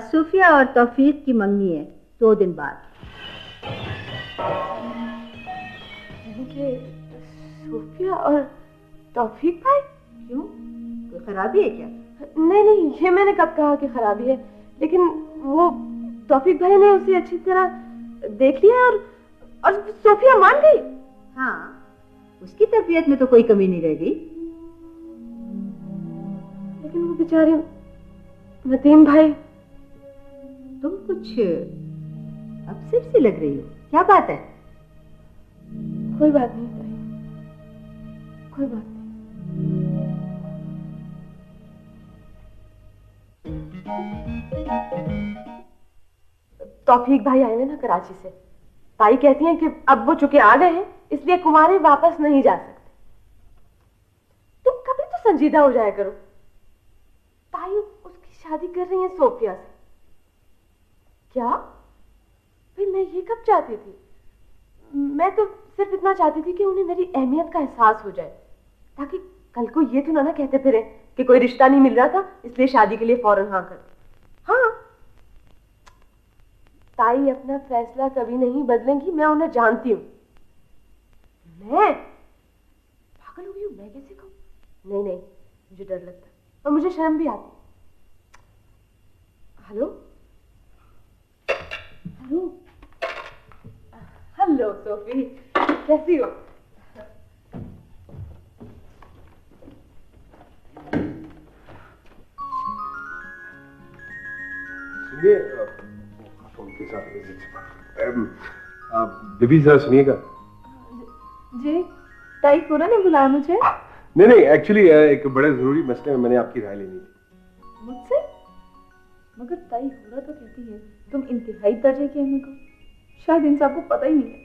सूफिया और तौफीक की मंगनी है 2 दिन बाद। सूफिया और तौफीक भाई? क्यों, कोई खराबी है क्या? नहीं नहीं, ये मैंने कब कहा कि खराबी है, लेकिन वो तौफीक भाई ने उसे अच्छी तरह देख लिया और सूफिया मान गई। हाँ, उसकी तरबियत में तो कोई कमी नहीं रह गई। लेकिन वो बेचारे नदीम भाई। तुम कुछ अपसेट सी लग रही हो, क्या बात है? कोई बात नहीं ताई, कोई बात नहीं। तौफीक भाई आए हैं ना कराची से, ताई कहती हैं कि अब वो चुके आ गए हैं, इसलिए कुमारी वापस नहीं जा सकते। तुम कभी तो संजीदा हो जाया करो। ताई उसकी शादी कर रही है सोफिया से। क्या भाई, मैं ये कब चाहती थी? मैं तो सिर्फ इतना चाहती थी कि उन्हें मेरी अहमियत का एहसास हो जाए, ताकि कल को ये तो ना कहते फिरे कि कोई रिश्ता नहीं मिल रहा था इसलिए शादी के लिए फौरन हाँ कर। हाँ ताई अपना फैसला कभी नहीं बदलेंगी, मैं उन्हें जानती हूँ। मैं पागल हो गई हूँ, मैं कैसे कहूँ? नहीं नहीं, मुझे डर लगता और मुझे शर्म भी आती। हेलो हेलो हेलो सोफी, कैसी हो? सुनिए, उनके साथ बीबी जरा सुनिएगा। जी, ताई पूरा नहीं बुलाया मुझे? नहीं नहीं, एक्चुअली एक बड़े जरूरी मसले में मैंने आपकी राय लेनी थी। मुझसे? मगर ताई हुरा तो कहती है तुम इंतहाई दर्जे की अहमियत को, शायद इन सबको पता ही नहीं है।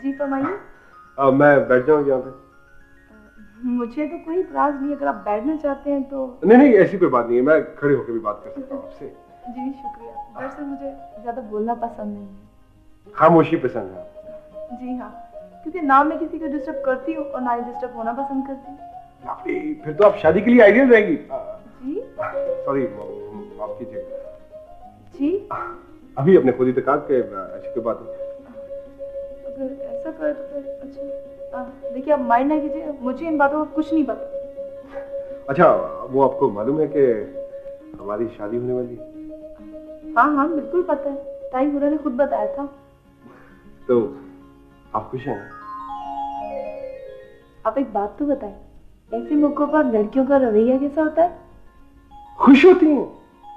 जी फरमाइए। मैं बैठ जाऊँ यहाँ पे? मुझे तो कोई इतराज नहीं, अगर आप बैठना चाहते हैं तो। नहीं नहीं, ऐसी कोई बात नहीं है, मैं खड़े होकर भी बात कर सकता हूँ आपसे। जी शुक्रिया, दरअसल मुझे ज्यादा बोलना पसंद नहीं है। खामोशी पसंद है? जी हाँ, क्योंकि ना मैं किसी को डिस्टर्ब करती हूँ और ना ही डिस्टर्ब होना पसंद करती हूँ। फिर तो आप शादी के लिए आइडियल रहेंगी। जी सॉरी, माफ कीजिएगा। जी अभी अपने खुद ही तक के ऐसी कोई बात नहीं। अगर ऐसा करे तो फिर अच्छा। देखिए, आप माइंड ना कीजिए, मुझे इन बातों का कुछ नहीं पता। अच्छा, वो आपको मालूम है कि हमारी शादी होने वाली है? हाँ हाँ बिल्कुल पता है, ताई हुरा ने खुद बताया था। तो आप खुश हैं? आप एक बात तो बताएं, ऐसे मौकों पर लड़कियों का रवैया कैसा होता है? खुश होती हैं।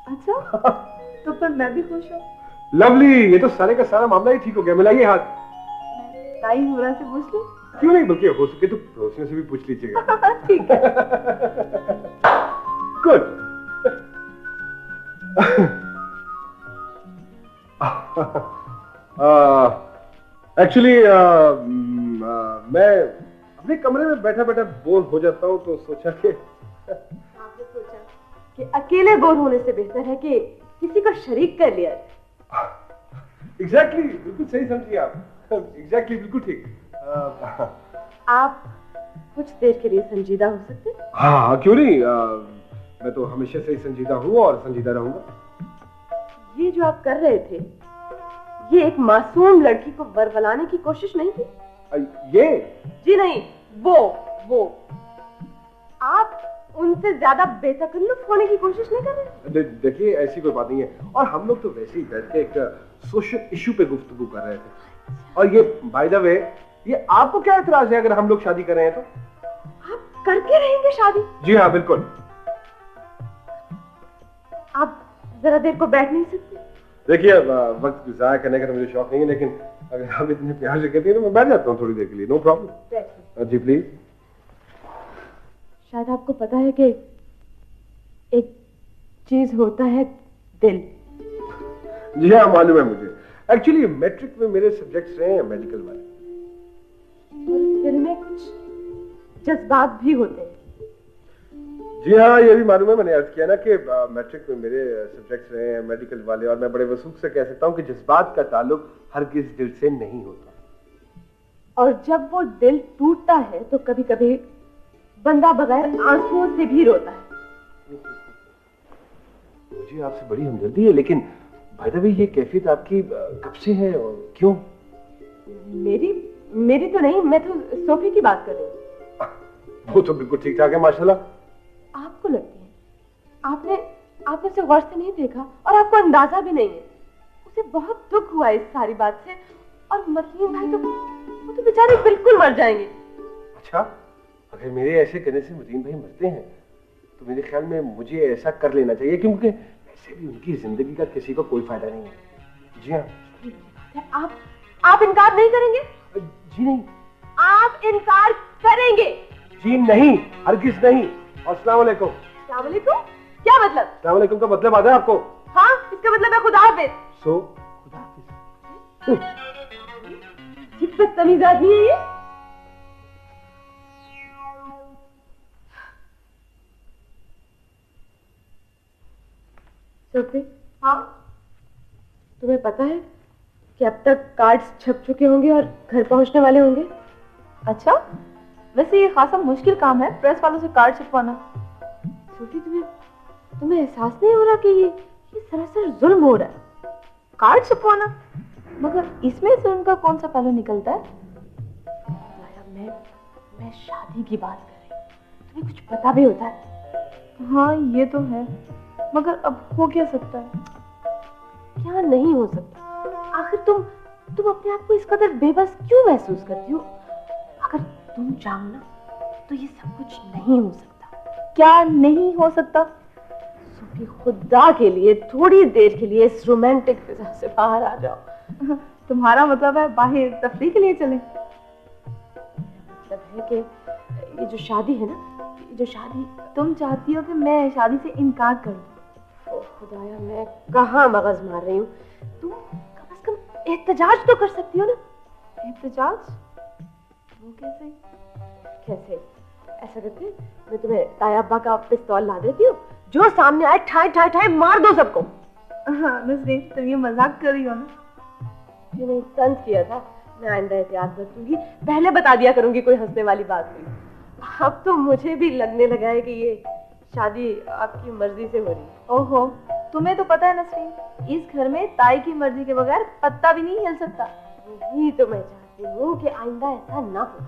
अच्छा, तो फिर मैं भी खुश हूँ। लवली, ये तो सारे का सारा मामला ही ठीक हो गया। मिलाइए हाथ। ताई हुरा से पूछ लूं? क्यों नहीं, बल्कि हो सके तो पड़ोसियों से भी पूछ लीजिएगा। ठीक है। गुड। एक्चुअली मैं अपने कमरे में बैठा बैठा बोर हो जाता हूँ, तो सोचा कि आपने सोचा कि अकेले बोर होने से बेहतर है कि किसी को शरीक कर लिया। एग्जैक्टली, बिल्कुल सही समझिए आप। एग्जैक्टली, बिल्कुल ठीक। आप कुछ देर के लिए संजीदा हो सकते हैं? हाँ क्यों नहीं, मैं तो हमेशा से ही संजीदा हूँ और संजीदा रहूंगा। ये जो आप कर रहे थे, ये एक मासूम लड़की को बरगलाने की कोशिश नहीं थी? ये? जी नहीं, वो आप उनसे ज्यादा बेतकल्लुफ होने की कोशिश नहीं कर रहे? देखिए ऐसी कोई बात नहीं है, और हम लोग तो वैसे ही बैठ के एक सोशल इशू पे गुफ्तगू कर रहे थे। और ये बाय द वे, ये आपको क्या एतराज है अगर हम लोग शादी कर रहे हैं तो? आप करके रहेंगे शादी? जी हाँ बिल्कुल। आप जरा देर को बैठ नहीं सकते? देखिए वक्त जाया करने का तो मुझे शौक नहीं है, लेकिन अगर आप इतने प्यार से कहती हैं तो मैं बैठ जाता हूँ थोड़ी देर के लिए, नो प्रॉब्लम। Ji please. शायद आपको पता है कि एक चीज होता है दिल। जी हाँ मालूम है मुझे। एक्चुअली मैट्रिक में मेरे सब्जेक्ट्स रहे हैं मेडिकल वाले। और दिल में कुछ जज्बात भी होते हैं। जी हाँ ये भी मालूम है, मैंने अर्ज किया ना कि मैट्रिक में मेरे सब्जेक्ट्स रहे हैं मेडिकल वाले, और मैं बड़े वसूख से कह सकता हूँ कि जज्बात का ताल्लुक हरगिज दिल से नहीं होता। और जब वो दिल टूटता है तो कभी कभी बंदा बगैर आंसुओं से भी रोता है। मुझे आपसे बड़ी हमदर्दी है, लेकिन भाई द वे ये कैफियत आपकी कब से है और क्यों? मेरी तो नहीं, मैं तो सोफी की बात कर रही हूँ। वो तो बिल्कुल ठीक ठाक है माशाल्लाह। आपको लगती है? आपने उसे गौर से नहीं देखा और आपको अंदाजा भी नहीं है। उसे बहुत दुख हुआ इस सारी बात से, और मतीन भाई वो तो बेचारे बिल्कुल मर जाएंगे। अच्छा, अगर मेरे ऐसे करने से मतीन भाई मरते हैं तो मेरे ख्याल में मुझे ऐसा कर लेना चाहिए, क्योंकि वैसे भी उनकी जिंदगी का किसी को कोई फायदा नहीं है। जी हाँ। आप इनकार नहीं करेंगे? जी नहीं। आप इनकार करेंगे? जी नहीं, हरगिज नहीं। और अस्सलाम वालेकुम। अस्सलाम वालेकुम? क्या मतलब? अस्सलाम वालेकुम का मतलब आता है आपको? हाँ, इसका मतलब है खुदा हाफिज। सो खुदा हाफिज। कितना बदतमीज आदमी है ये। सोफी, हाँ तुम्हें पता है कि अब तक कार्ड्स छप चुके होंगे और घर पहुंचने वाले होंगे? अच्छा, वैसे ये खासा मुश्किल काम है प्रेस वालों से कार्ड छपवाना। सोफी, तुम्हें एहसास नहीं हो रहा कि ये सरासर जुल्म हो रहा है? कार्ड छपवाना? मगर इसमें से उनका कौन सा पहलू निकलता है? मैं शादी की बात कर रही हूँ, तुम्हें कुछ पता भी होता है? हाँ ये तो है, मगर अब हो क्या सकता है? क्या नहीं हो सकता? आखिर तुम अपने आप को इस कदर बेबस क्यों महसूस करती हो? अगर तुम चाहो ना तो ये सब कुछ नहीं हो सकता। क्या नहीं हो सकता? सोफी, खुदा के लिए थोड़ी देर के लिए इस रोमांटिक फिजा से बाहर आ जाओ। तुम्हारा मतलब है बाहर तफरीह के लिए चले? मतलब है कि ये जो शादी है ना, ये जो शादी, तुम चाहती हो कि मैं शादी से इनकार करूं? ओ खुदाया, मैं कहाँ मगज मार रही हूँ। तुम कम से कम एहतजाज तो कर सकती हो ना? एहतजाज? वो कैसे? ऐसा करते मैं तुम्हें ताया अब्बा का पिस्तौल ला देती हूँ, जो सामने आए ठाए ठाए ठाए मार दो सबको। हाँ नसरीन, तुम ये मजाक कर रही हो ना? मैंने तंज किया था, मैं आइंदा एहतियात बरतूंगी, पहले बता दिया करूंगी कोई हंसने वाली बात हुई। अब तो मुझे भी लगने लगा है कि ये शादी आपकी मर्जी से हो रही है। ओहो, तुम्हें तो पता है नसरीन, इस घर में ताई की मर्जी के बगैर पत्ता भी नहीं हिल सकता। यही तो मैं चाहती हूँ कि आइंदा ऐसा ना हो।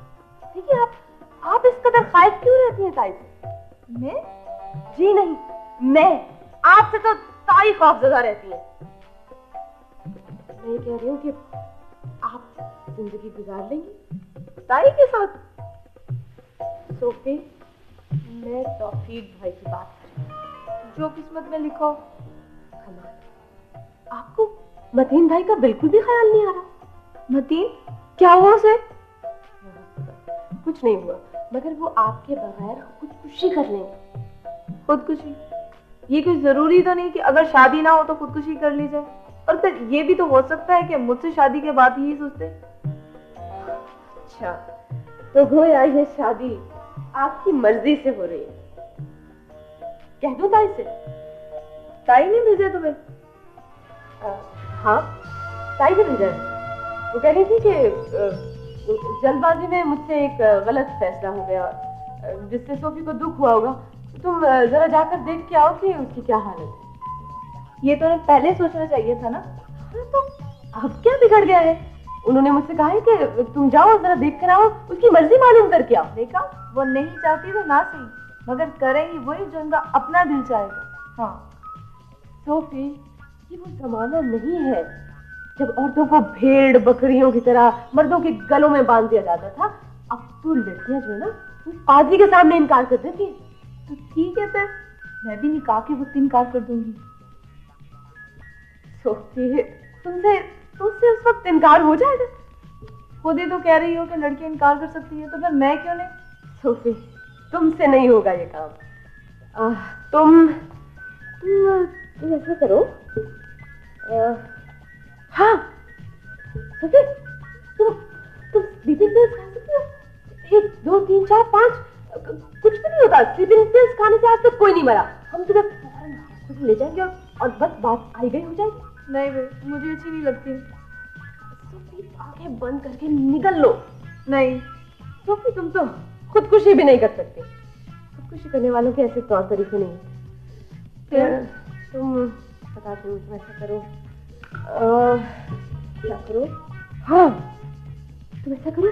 देखिए, आप इस कदर खाइफ क्यों रहती हैं ताई से? मैं? जी नहीं, मैं आपसे तो ताई खौफजदा रहती है। मैं ये कह रही हूँ कि आप जिंदगी गुजार लेंगी ताई के साथ। सोफी, मैं तौफीक भाई की बात कर रही हूँ। जो किस्मत में लिखो। आपको मतीन भाई का बिल्कुल भी ख्याल नहीं आ रहा? मतीन? क्या हुआ उसे? कुछ नहीं हुआ, मगर वो आपके बगैर खुदकुशी कर लेंगे। खुदकुशी? ये कोई जरूरी तो नहीं कि अगर शादी ना हो तो खुदकुशी कर ली जाए। और फिर ये भी तो हो सकता है कि मुझसे शादी के बाद ही सोचते। अच्छा, तो गोया ये शादी आपकी मर्जी से हो रही है। कह दो ताई से। ताई ने भेजा तुम्हें? हाँ, ताई ने भेजा है। वो कह रही थी कि जल्दबाजी में मुझसे एक गलत फैसला हो गया, जिससे सोफी को दुख हुआ होगा। तुम जरा जाकर देख के आओ कि उसकी क्या हालत है। ये तो उन्हें पहले सोचना चाहिए था ना। हाँ, तो अब क्या बिगड़ गया है? उन्होंने मुझसे कहा है कि तुम जाओ जरा देख कर आओ, उसकी मर्जी मालूम करके आओ। देखा, वो नहीं चाहती तो ना सही, मगर करेंगी वही जो उनका अपना दिल चाहेगा। हाँ सोफी, ये वो जमाना नहीं है जब औरतों को भेड़ बकरियों की तरह मर्दों के गलों में बांध दिया जाता था। अब तो लड़कियां जो है ना, पादरी के सामने इनकार कर देती है। तो ठीक है, फिर मैं भी निकाह के वक्त इनकार कर दूंगी। सोफी, तुमसे उस वक्त इनकार हो जाएगा। खुद ही तो कह रही हो कि लड़की इनकार कर सकती है, तो फिर मैं क्यों नहीं? सोफी, तुमसे नहीं होगा ये काम। तुम ऐसा करो। हाँ सोफी, तुम स्लीपिंग पिल्स खा सकती हो। 1 2 3 4 5 कुछ भी नहीं होता। स्लीपिंग पिल्स खाने से आज तक कोई नहीं मरा। हम तुम्हें फौरन हॉस्पिटल ले जाएंगे और बस बात आई गई हो जाएगी। नहीं भाई, मुझे अच्छी नहीं लगती। सोफी, आंखें बंद करके निकल लो। नहीं सोफी, तुम तो खुदकुशी भी नहीं कर सकती। खुदकुशी करने वालों के ऐसे तौर तरीके नहीं होते। तुम बताते हो, तुम ऐसा करो। क्या करो? हाँ, तुम ऐसा करो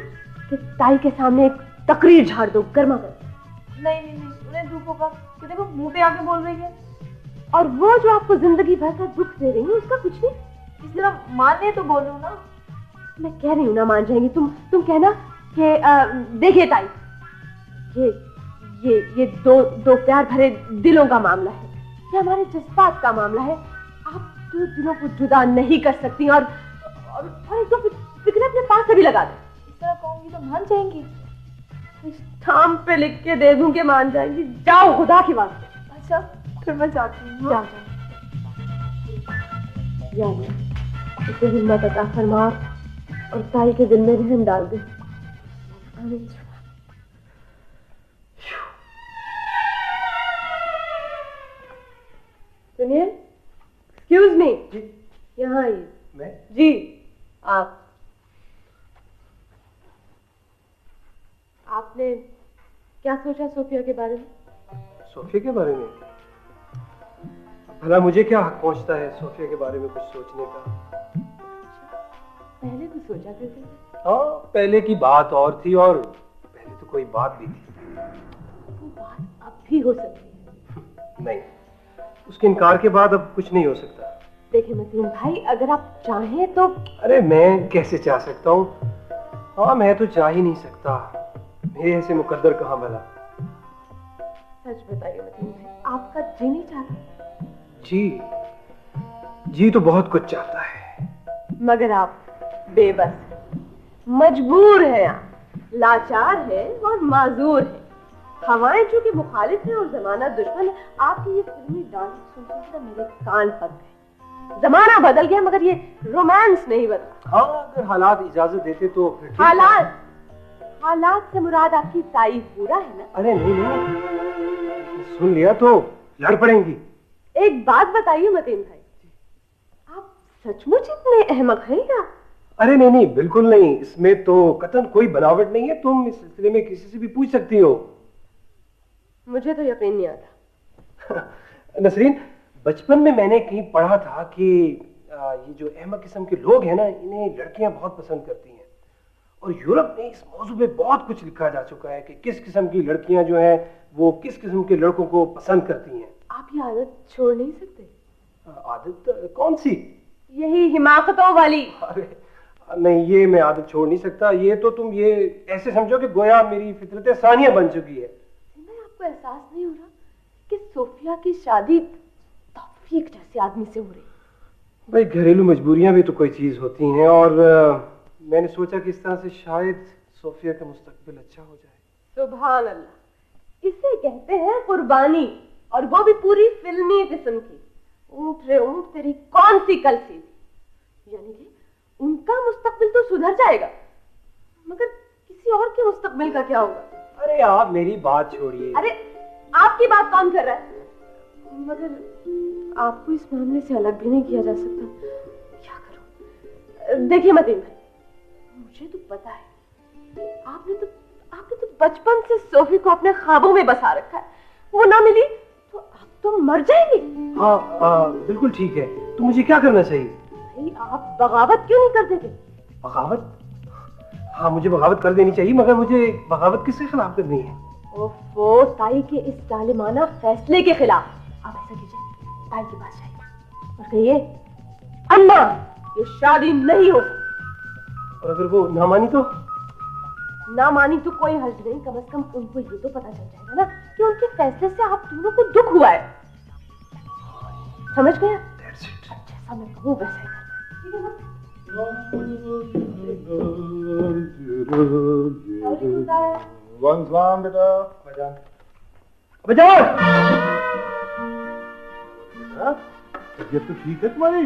कि ताई के सामने एक तकरीर झाड़ दो, गर्मा कर। नहीं, उन्हें दुख होगा कि देखो मुंह पे आके बोल रही है। और वो जो आपको जिंदगी भर का दुख दे रही है, उसका कुछ नहीं। इस तरह मानने तो बोलो ना। मैं कह रही हूँ ना, मान जाएंगी। तुम कहना कि देखिए ताई, ये दो प्यार भरे दिलों का मामला है, ये हमारे जज्बात का मामला है। आप 2 दिलों को जुदा नहीं कर सकती और एक दो फिक्र अपने पास से भी लगा दे। इस तरह कहूंगी तो मान जाएंगी। इस ठाम पे लिख के दे दूं कि मान जाएंगी। जाओ खुदा की वास्ते। अच्छा, फिर मैं जाती हूँ। जाओ यानी इसे हिम्मत अता फरमा और ताई के दिल में रहम डाल दे। सुनिए, एक्सक्यूज मी। यहाँ आइए। मैं? जी, आपने क्या सोचा सोफिया के बारे में? सोफिया के बारे में? भला मुझे क्या हक पहुंचता है सोफिया के बारे में कुछ सोचने का? पहले तो सोचा करते थे। हाँ, पहले की बात और थी, और पहले तो कोई बात भी थी। वो बात अब भी हो सकती है। नहीं, उसके इनकार के बाद अब कुछ नहीं हो सकता। देखिए मतीन भाई, अगर आप चाहें तो। अरे मैं कैसे चाह सकता हूँ? हाँ, मैं तो चाह ही नहीं सकता। मेरे ऐसे मुकद्दर कहाँ भला। सच बताइए मतीन भाई, आपका जी नहीं चाहता? जी तो बहुत कुछ चाहता है, मगर आप बेबस, मजबूर हैं, आप लाचार है और माजूर है। हवाएं चूंकि मुखालिफ है और जमाना दुश्मन है। आपकी ये फिल्मी डांस सुनकर मेरे कान पक गए। जमाना बदल गया मगर ये रोमांस नहीं बदला। हाँ, अगर हालात इजाजत देते तो फिर ठीक। हालात से मुराद आपकी ताई पूरा है ना? अरे नहीं, सुन लिया तो लड़ पड़ेंगी। एक बात बताइए मतीन भाई, आप सचमुच इतने अहमक हैं क्या? अरे नहीं, बिल्कुल नहीं। इसमें तो कतन कोई बनावट नहीं है। तुम इस सिलसिले में किसी से भी पूछ सकती हो। मुझे तो यकीन नहीं आता। नसरीन, बचपन में मैंने कहीं पढ़ा था कि ये जो अहमक किस्म के लोग हैं ना, इन्हें लड़कियां बहुत पसंद करती हैं। और यूरोप में इस मौजू पे बहुत कुछ लिखा जा चुका है कि किस किस्म की लड़कियां जो हैं वो किस किस्म के लड़कों को पसंद करती हैं। आप ये आदत छोड़ नहीं सकते? आदत कौन सी? यही हिमाकतों वाली। अरे नहीं, ये मैं आदत छोड़ नहीं सकता। ये तो तुम ये ऐसे समझो कि गोया मेरी फितरत सानिया बन चुकी है। आपको एहसास नहीं हो रहा कि सोफिया की शादी तौफीक जैसे आदमी से हो रही? भाई, घरेलू मजबूरियां भी तो कोई चीज होती हैं, और मैंने सोचा कि इस तरह से शायद सोफिया का मुस्तकबिल अच्छा हो जाए। सुभान अल्लाह, इसे कहते हैं कुर्बानी, और वो भी पूरी फिल्मी किस्म की। ऊंट रे ऊंट, तेरी कौन सी कल सी? यानी कि उनका मुस्तकबिल तो सुधर जाएगा, मगर किसी और के मुस्तकबिल का क्या होगा? अरे आप मेरी बात छोड़िए। अरे आपकी बात कौन कर रहा है? मगर आपको इस मामले से अलग भी नहीं किया जा सकता। क्या करूं? देखिए मतीन भाई, मुझे तो पता है आपने तो बचपन से सोफी को अपने ख्वाबों में बसा रखा है, वो ना मिली तो आप तो मर जाएंगे। हाँ बिल्कुल ठीक है, तो मुझे क्या करना चाहिए? भाई आप बगावत क्यों नहीं कर देते? बगावत? हाँ मुझे बगावत कर देनी चाहिए, मगर मुझे बगावत किसके खिलाफ करनी है? ओफो, ताई के इस जालिमाना फैसले के खिलाफ। आप ऐसा कीजिए, ताई के पास जाइए और कहिए अम्मा ये शादी नहीं हो सकती। और अगर वो ना मानी तो? ना मानी तो कोई हर्ज नहीं, कम से कम उनको ये तो पता चल जाएगा ना कि उनके फैसले से आप दोनों को दुख हुआ है। समझ गया? जैसा मैं कहूँ वैसा ही करना, ठीक है ना? बेटा ये तो ठीक है तुम्हारी,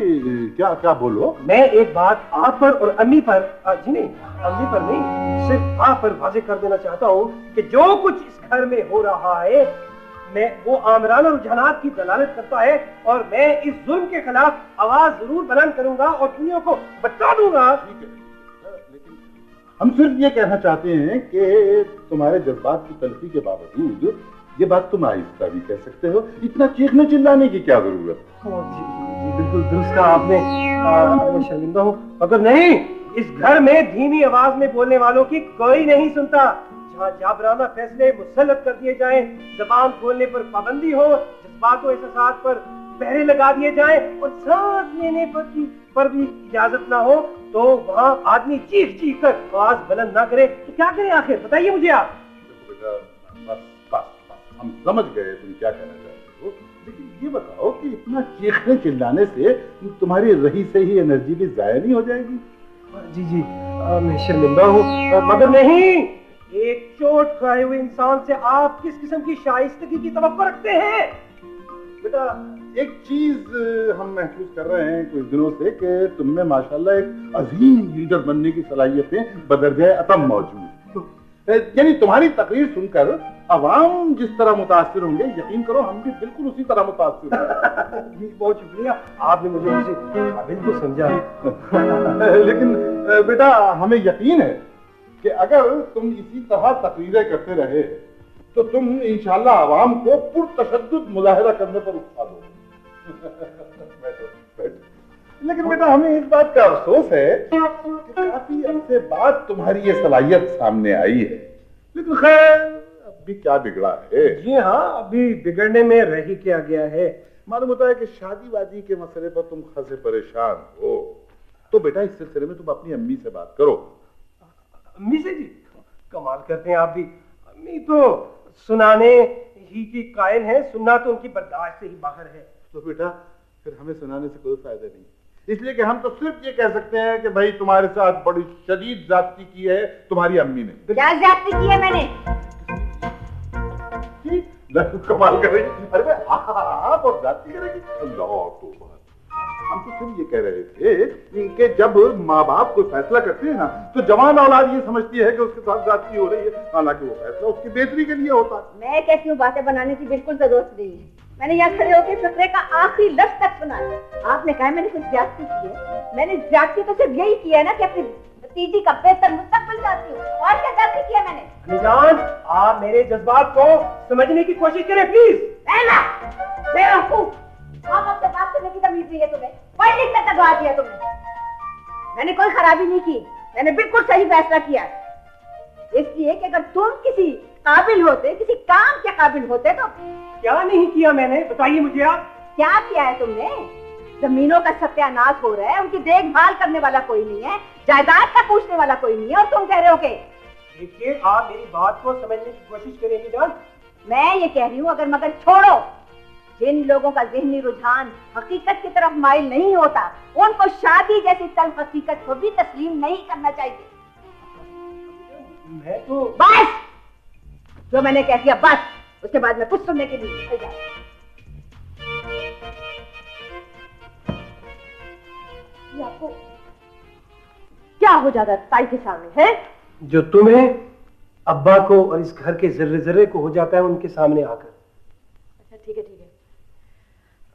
क्या क्या बोलो? मैं एक बात आप पर और अम्मी पर, जी नहीं अम्मी पर नहीं, सिर्फ आप पर वाज़ेह कर देना चाहता हूँ कि जो कुछ इस घर में हो रहा है मैं वो आमराना रुझानात की दलालत करता है, और मैं इस जुल्म के खिलाफ आवाज जरूर बुलंद करूंगा और दुनिया को बता दूंगा। ठीक है, लेकिन हम सिर्फ ये कहना चाहते हैं कि तुम्हारे जज्बात की तलखी के बावजूद ये बात तुम आहिस्ता भी कह सकते हो, इतना चीखने चिल्लाने की क्या जरूरत? जी बिल्कुल दुरुस्त कहा आपने, मैं शर्मिंदा हूँ, मगर नहीं, इस घर में धीमी आवाज में बोलने वालों की कोई नहीं सुनता। जहाँ जाबराना फैसले मुसल्लत कर दिए जाएं, जबान खोलने पर पाबंदी हो, जज्बातों एहसासात पर पहरे लगा दिए जाएं और सांस लेने पर भी इजाजत ना हो, तो वहाँ आदमी चीख चीख कर आवाज बुलंद ना करे तो क्या करे आखिर? बताइए मुझे आप। हम समझ गए तुम क्या कहना चाहते हो, लेकिन ये बताओ कि इतना चीखने चिल्लाने से तुम्हारी रही से ही एनर्जी भी जाया नहीं हो जाएगी? जी जी मैं शर्मिंदा हूँ, मगर नहीं, एक चोट खाए हुए इंसान से आप किस किस्म की शाइस्तगी की तवक्को रखते हैं? बेटा एक चीज हम महसूस कर रहे हैं कुछ दिनों से कि तुम में माशाल्लाह एक अजीम लीडर बनने की सलाहियतें बदरजाए अतम मौजूद, यानी तुम्हारी तकरीर सुनकर अवाम जिस तरह मुतासिर होंगे, यकीन करो हम भी बिल्कुल उसी तरह मुतासिर होंगे। बहुत शुक्रिया, आपने मुझे उसी काबिल को समझा। लेकिन बेटा हमें यकीन है कि अगर तुम इसी तरह तकरीरें करते रहे तो तुम इंशाल्लाह अवाम को पुरतशद्दुद मुजाहिरा करने पर उकसा दोगे। लेकिन बेटा हमें इस बात का अफसोस है कि काफी अरसे बाद तुम्हारी ये सलाहियत सामने आई है, लेकिन खैर अभी क्या बिगड़ा है? जी हाँ, अभी बिगड़ने में रह क्या गया है। मालूम होता है कि शादी वादी के मसले पर तुम खासे परेशान हो, तो बेटा इस सिलसिले में तुम अपनी अम्मी से बात करो। अम्मी से? जी कमाल करते हैं आप भी, अम्मी तो सुनाने ही की कायल है, सुनना तो उनकी बर्दाश्त से ही बाहर है। तो बेटा फिर हमें सुनाने से कोई फायदा नहीं, इसलिए कि हम तो सिर्फ ये कह सकते हैं कि भाई तुम्हारे साथ बड़ी शदीद ज्यादती की है तुम्हारी अम्मी ने। क्या ज्यादती की है मैंने? कमाल कर रही है। अरे भाई आप और ज्यादती करेगी? अल्लाह तौबा। हम तो सिर्फ ये कह रहे थे कि जब माँ बाप कोई फैसला करते हैं ना तो जवान औलाद ये समझती है कि उसके साथ ज्यादती हो रही है, हालांकि वो फैसला उसकी बेहतरी के लिए होता है। मैं कहती हूँ बातें बनाने की बिल्कुल जरूरत नहीं है। मैंने यहाँ खड़े होकर फिक्रे का आखिरी लफ्ज तक सुना। आपने कहा मैंने कुछ ज्यादती की है, मैंने ज्यादती तो सिर्फ यही किया है ना कि अपनी भतीजी का बेहतर मुस्तकबिल चाहती हूँ, और क्या ज्यादती किया मैंने? निजान आप मेरे जज्बात को समझने की कोशिश करें प्लीज। बेवकूफ, आप आपसे बात करने की तमीज नहीं है तुम्हें, पढ़ लिख कर दबा दिया तुमने। मैंने कोई खराबी नहीं की, मैंने बिल्कुल सही फैसला किया, इसलिए कि अगर तुम किसी काबिल होते, किसी काम के काबिल होते तो। क्या नहीं किया मैंने, बताइए मुझे आप। क्या किया है तुमने? जमीनों का सत्यानाश हो रहा है, उनकी देखभाल करने वाला कोई नहीं है, जायदाद का पूछने वाला कोई नहीं है, और तुम कह रहे हो कि। देखिए आप मेरी बात को समझने की कोशिश करेंगे जान। मैं ये कह रही हूँ अगर मगर छोड़ो, जिन लोगों का ज़हनी रुझान हकीकत की तरफ माइल नहीं होता, उनको शादी जैसी तल्ख हकीकत को भी तस्लीम नहीं करना चाहिए। मैं तो बस जो मैंने कह दिया बस, उसके बाद मैं कुछ सुनने के लिए निकल जाऊं। आपको क्या हो जाता है ताई के सामने है? जो तुम्हें, अब्बा को और इस घर के जर्रे जर्रे को हो जाता है उनके सामने आकर। अच्छा ठीक है ठीक है।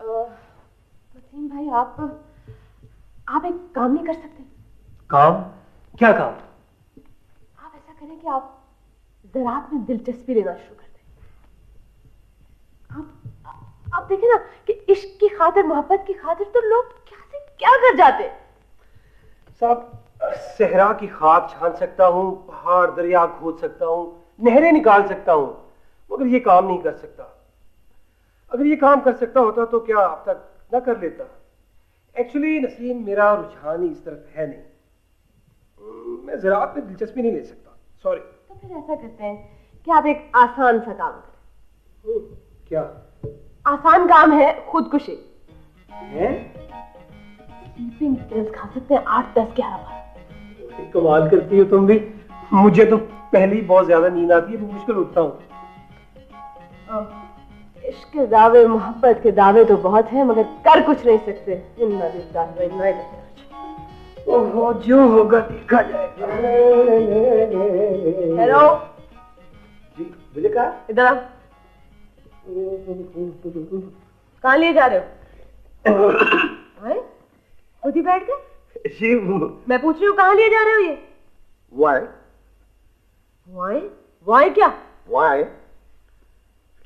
वसीम भाई आप एक काम नहीं कर सकते? काम? क्या काम? आप ऐसा करें कि आप ज़राअत में दिलचस्पी लेना शुरू कर दें। आप देखिए ना कि इश्क की खातिर, मोहब्बत की खातिर तो लोग क्या से क्या कर जाते। साहब, सहरा की खाक छान सकता हूँ, पहाड़ दरिया खोद सकता हूँ, नहरें निकाल सकता हूँ, मगर ये काम नहीं कर सकता। अगर ये काम कर सकता होता तो क्या अब तक ना कर लेता। एक्चुअली नसीम, मेरा रुझान ही इस तरफ है नहीं। मैं ज़राअत में दिलचस्पी नहीं ले सकता, सॉरी। तो फिर ऐसा करते हैं कि आप एक आसान सा काम करें। क्या आसान काम है? खुदकुशी है? स्लीपिंग पिल्स खा सकते हैं 8, 10, 11 बार। कमाल करती हो तुम भी। मुझे तो पहले ही बहुत ज्यादा नींद आती है, मुश्किल उठता हूँ। इश्क के दावे, मोहब्बत के दावे तो बहुत हैं, मगर कर कुछ नहीं सकते। इन्ना लिल्लाहि व इन्ना इलैहि राजिऊन। ओहो, जो होगा देखा जाएगा। हेलो जी, मुझे कहा इधर आओ। कहाँ लिए जा रहे हो? खुद ही बैठ गए? जी, मैं पूछ रही हूँ कहाँ लिए जा रहे हो ये? वाई? वाई? वाई क्या? वाई?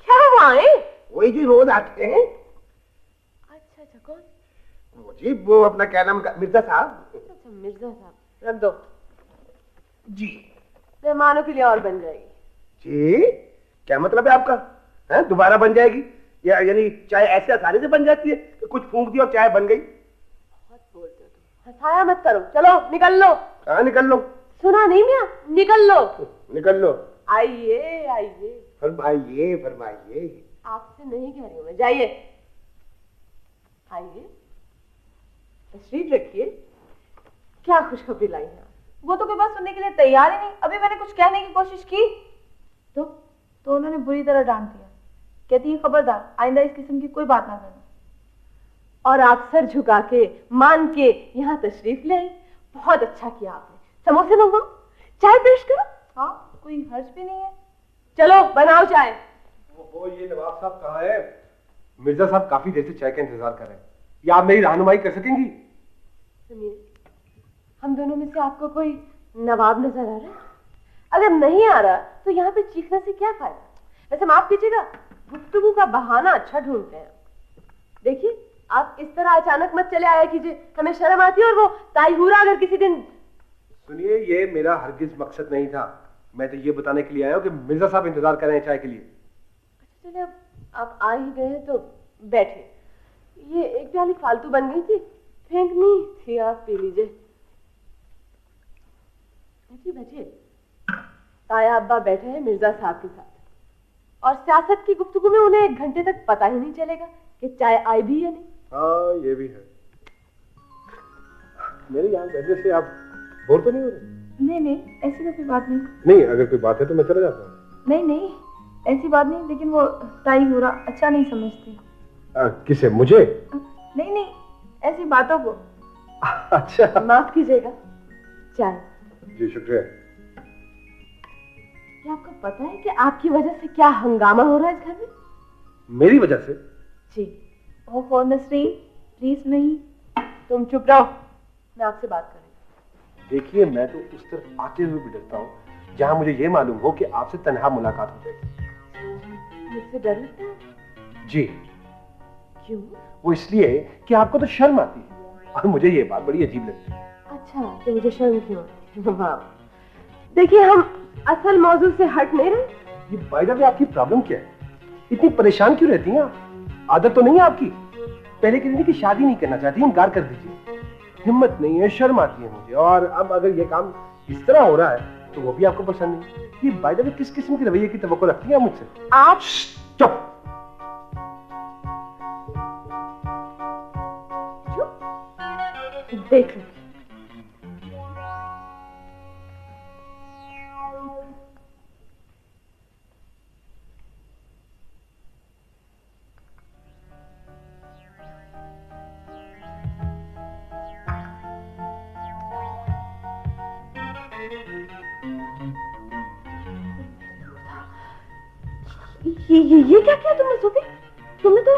क्या वाई? वही जो रोज आते हैं। अच्छा अच्छा, कौन? वो जी, वो अपना क्या नाम, मिर्जा साहब। अच्छा, मिर्जा साहब। रख दो जी। मेहमानों के लिए और बन जाएगी। जी, क्या मतलब है आपका? है दोबारा बन जाएगी? या यानी चाय ऐसे आसानी से बन जाती है कि कुछ फूंक दिया और चाय बन गई? बहुत बोलते हो तुम, हंसाया मत करो। चलो निकल लो। कहाँ निकल लो? सुना नहीं मियां? निकल लो। निकल लो। आइए आइए। फरमाइए फरमाइए। आपसे नहीं कह रही हूँ मैं, जाइए। आइए, तशरीफ रखिए। क्या खुशखबरी लाई है? वो तो कोई बात सुनने के लिए तैयार ही नहीं। अभी मैंने कुछ कहने की कोशिश की तो उन्होंने बुरी तरह डांट दिया। कहती है खबरदार, आइंदा इस किस्म की कोई बात ना करना। और आप सर झुका के, मान के यहाँ तशरीफ ले आई। बहुत अच्छा किया आपने। समोसे मंगवाओ, चाय पेश करो। हाँ, कोई हर्ज भी नहीं है। चलो बनाओ चाय। वो ये नवाब साहब कहाँ है? मिर्जा साहब काफी देर से चाय का इंतजार कर रहे हैं। या आप मेरी रहनुमाई कर सकेंगी? सुनिए, हम दोनों में से आपको कोई नवाब नजर आ रहा है? अगर नहीं आ रहा तो यहाँ पे चीखने से क्या फायदा? वैसे माफ कीजिएगा, गुफ्तगू का बहाना अच्छा ढूंढते हैं। देखिए, आप इस तरह अचानक मत चले आया कीजिए, हमें शर्म आती है। और वो ताईहूरा अगर किसी दिन... सुनिए, ये मेरा हरगिज मकसद नहीं था। मैं तो ये बताने के लिए आया हूँ कि मिर्जा साहब इंतजार कर रहे हैं चाय के लिए। अच्छा चलिए, अब आप आ ही गए हैं तो बैठे। ये एक प्याली फालतू बन गई थी, फेंकनी थी, आप पी लीजिए। बैठिए बैठिए। ताया अब्बा बैठे हैं मिर्जा साहब के साथ, और सियासत की गुफ्तगू में उन्हें 1 घंटे तक पता ही नहीं चलेगा कि चाय आई भी या नहीं। हाँ, ये भी है। मेरे यहाँ बैठने से आप बोर तो नहीं हो रहे? नहीं नहीं, ऐसी तो कोई बात नहीं। नहीं, अगर कोई बात है तो मैं चला जाता हूँ। नहीं नहीं, ऐसी बात नहीं, लेकिन वो ताईहूरा अच्छा नहीं समझती। किसे? मुझे? नहीं नहीं, ऐसी बातों को। अच्छा, माफ कीजिएगा, चाय। जी शुक्रिया। क्या आपको पता है कि आपकी वजह से क्या हंगामा हो रहा है इस घर में? मेरी वजह से? जी। ओहो नसरीन, प्लीज नहीं। तुम चुप रहो, मैं आपसे बात कर रही हूँ। देखिए, मैं तो उस तरफ आते हुए भी डरता हूँ जहाँ मुझे ये मालूम हो कि आपसे तन्हा मुलाकात हो जाएगी। मुझसे डर लगता है? जी। क्यों? वो इसलिए कि आपको तो शर्म आती है, और मुझे ये बात बड़ी अजीब लगती है। अच्छा, तो मुझे शर्म क्यों आती है? वाह। देखिए, हम असल मौजू से हट नहीं रहे। ये बाय द वे आपकी प्रॉब्लम क्या है? इतनी परेशान क्यों रहती हैं आप? आदत तो नहीं है आपकी? पहले कह रही थी कि शादी नहीं करना चाहती, इनकार कर दीजिए। हिम्मत नहीं है, शर्म आती है मुझे, और अब अगर ये काम इस तरह हो रहा है तो वो भी आपको पसंद नहीं। ये बाय द वे किस किस्म के रवैये की तवक्को रखती हैं मुझसे? आप चुप। देख लो। ये क्या किया तुमने सोफी? तुमने तो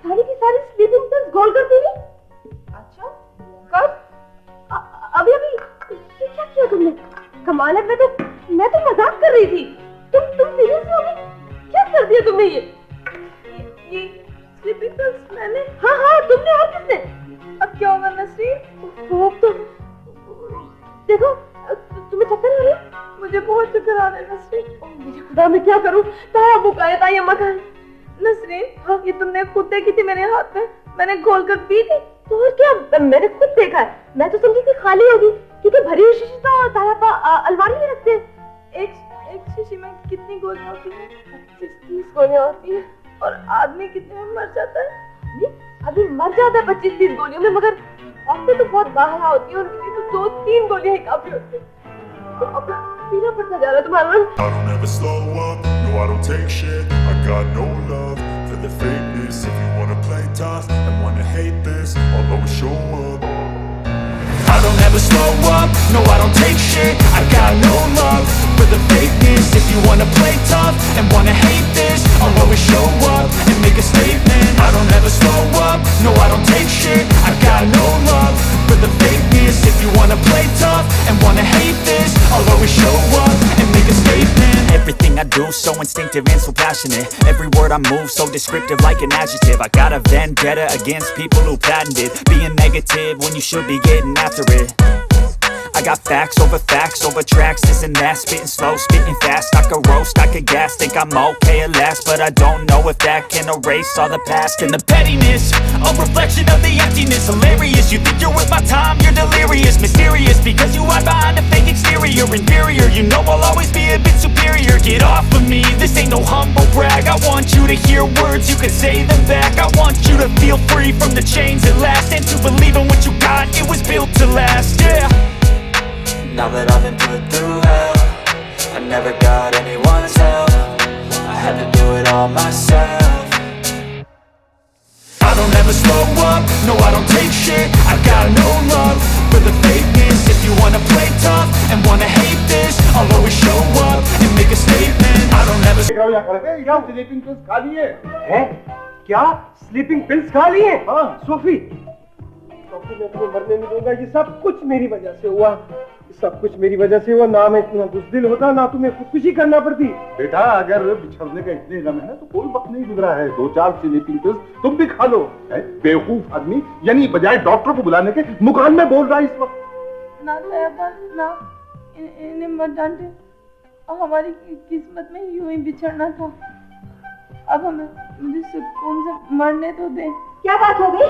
सारी की सारी स्लीपिंग पिल्स गोल कर दी। अच्छा, कब? अभी अभी। ये क्या किया तुमने? कमाल है, मैं तो मजाक कर रही थी। तुम सीरियस हो गई? क्या कर दिया तुमने ये स्लीपिंग पिल्स मैंने। हाँ तुमने और किसने? अब क्या होगा नसरीन? वो तो देखो तुम्हें चक्कर आ रहे हैं? मुझे बहुत चक्कर आ रहे हैं नसरीन। मुझे खुदा मैं क्या करूं? ताया बुकाया ताई अम्मा का नसरीन, हाँ ये तुमने खुद देखी थी मेरे हाथ में, मैंने घोल कर पी थी। तो और क्या, मैंने खुद देखा है। मैं तो समझी थी खाली होगी क्योंकि भरी हुई शीशी तो ताया पा अलमारी में रखते हैं। एक शीशी में कितनी गोलियां होती हैं? 25-30 गोलियां होती हैं। और आदमी कितने में मर जाता है? अभी मर जाता है 25-30 गोलियों में, मगर औरतें तो बहुत बाहर होती हैं, उनके लिए तो 2-3 गोलियां ही काफी होती हैं। तो अब पीना पड़ता जा रहा है तुम्हारा। I don't ever slow up, no I don't take shit. I got no love for the fakeness. If you wanna play tough and wanna hate this, I'll always show up. I don't ever slow up, no I don't take shit. I got no love for the fakeness. If you wanna play tough and wanna hate this, I'll always show up and make a statement. I don't ever slow up, no I don't take shit. I got no love for the fakeness. If you wanna play tough and wanna hate this, I'll always show up and make a statement. Everything I do so instinctive and so passionate. Every word I move so descriptive like an adjective. I got a vendetta against people who patented being negative when you should be getting after it. I got facts over tracks, this and that. Spitting slow, spitting fast. I could roast, I could gas. Think I'm okay at last, but I don't know if that can erase all the past. And the pettiness, a reflection of the emptiness. Hilarious, you think you're worth my time, you're delirious. Mysterious, because you hide behind a fake exterior. Inferior, you know I'll always be a bit superior. Get off of me, this ain't no humble brag. I want you to hear words, you can say them back. I want you to feel free from the chains at last, and to believe in what you got, it was built to last, yeah. Now that I've been put through hell, I never got anyone's help. I had to do it all myself. I don't ever slow up, no I don't take shit. I got no love for the fakeness. If you wanna play tough and wanna hate this, I'll always show up and make a statement. I don't ever क्या स्लीपिंग पिल्स खा लिए हैं? क्या स्लीपिंग पिल्स खा लिए? हाँ सोफी, मैं तुम्हें मरने नहीं दूंगा। ये सब कुछ मेरी वजह से हुआ, सब कुछ मेरी वजह से हुआ। ना मैं इतना बुज़दिल होता, ना तुम्हें खुदकुशी करना पड़ती। बेटा अगर बिछड़ने का इतने गम है ना तो कोई वक्त नहीं गुजरा है। 2-4 स्लीपिंग पिल्स तुम भी खा लो। बेवकूफ आदमी, यानी बजाय डॉक्टर को बुलाने के मुकाम में बोल रहा है इस वक्त। ना ना, इन्हें मत डांटे, हमारी किस्मत में यूं ही बिछड़ना था। अब हमें मुझे सुकून से मरने तो दे। क्या बात हो गई?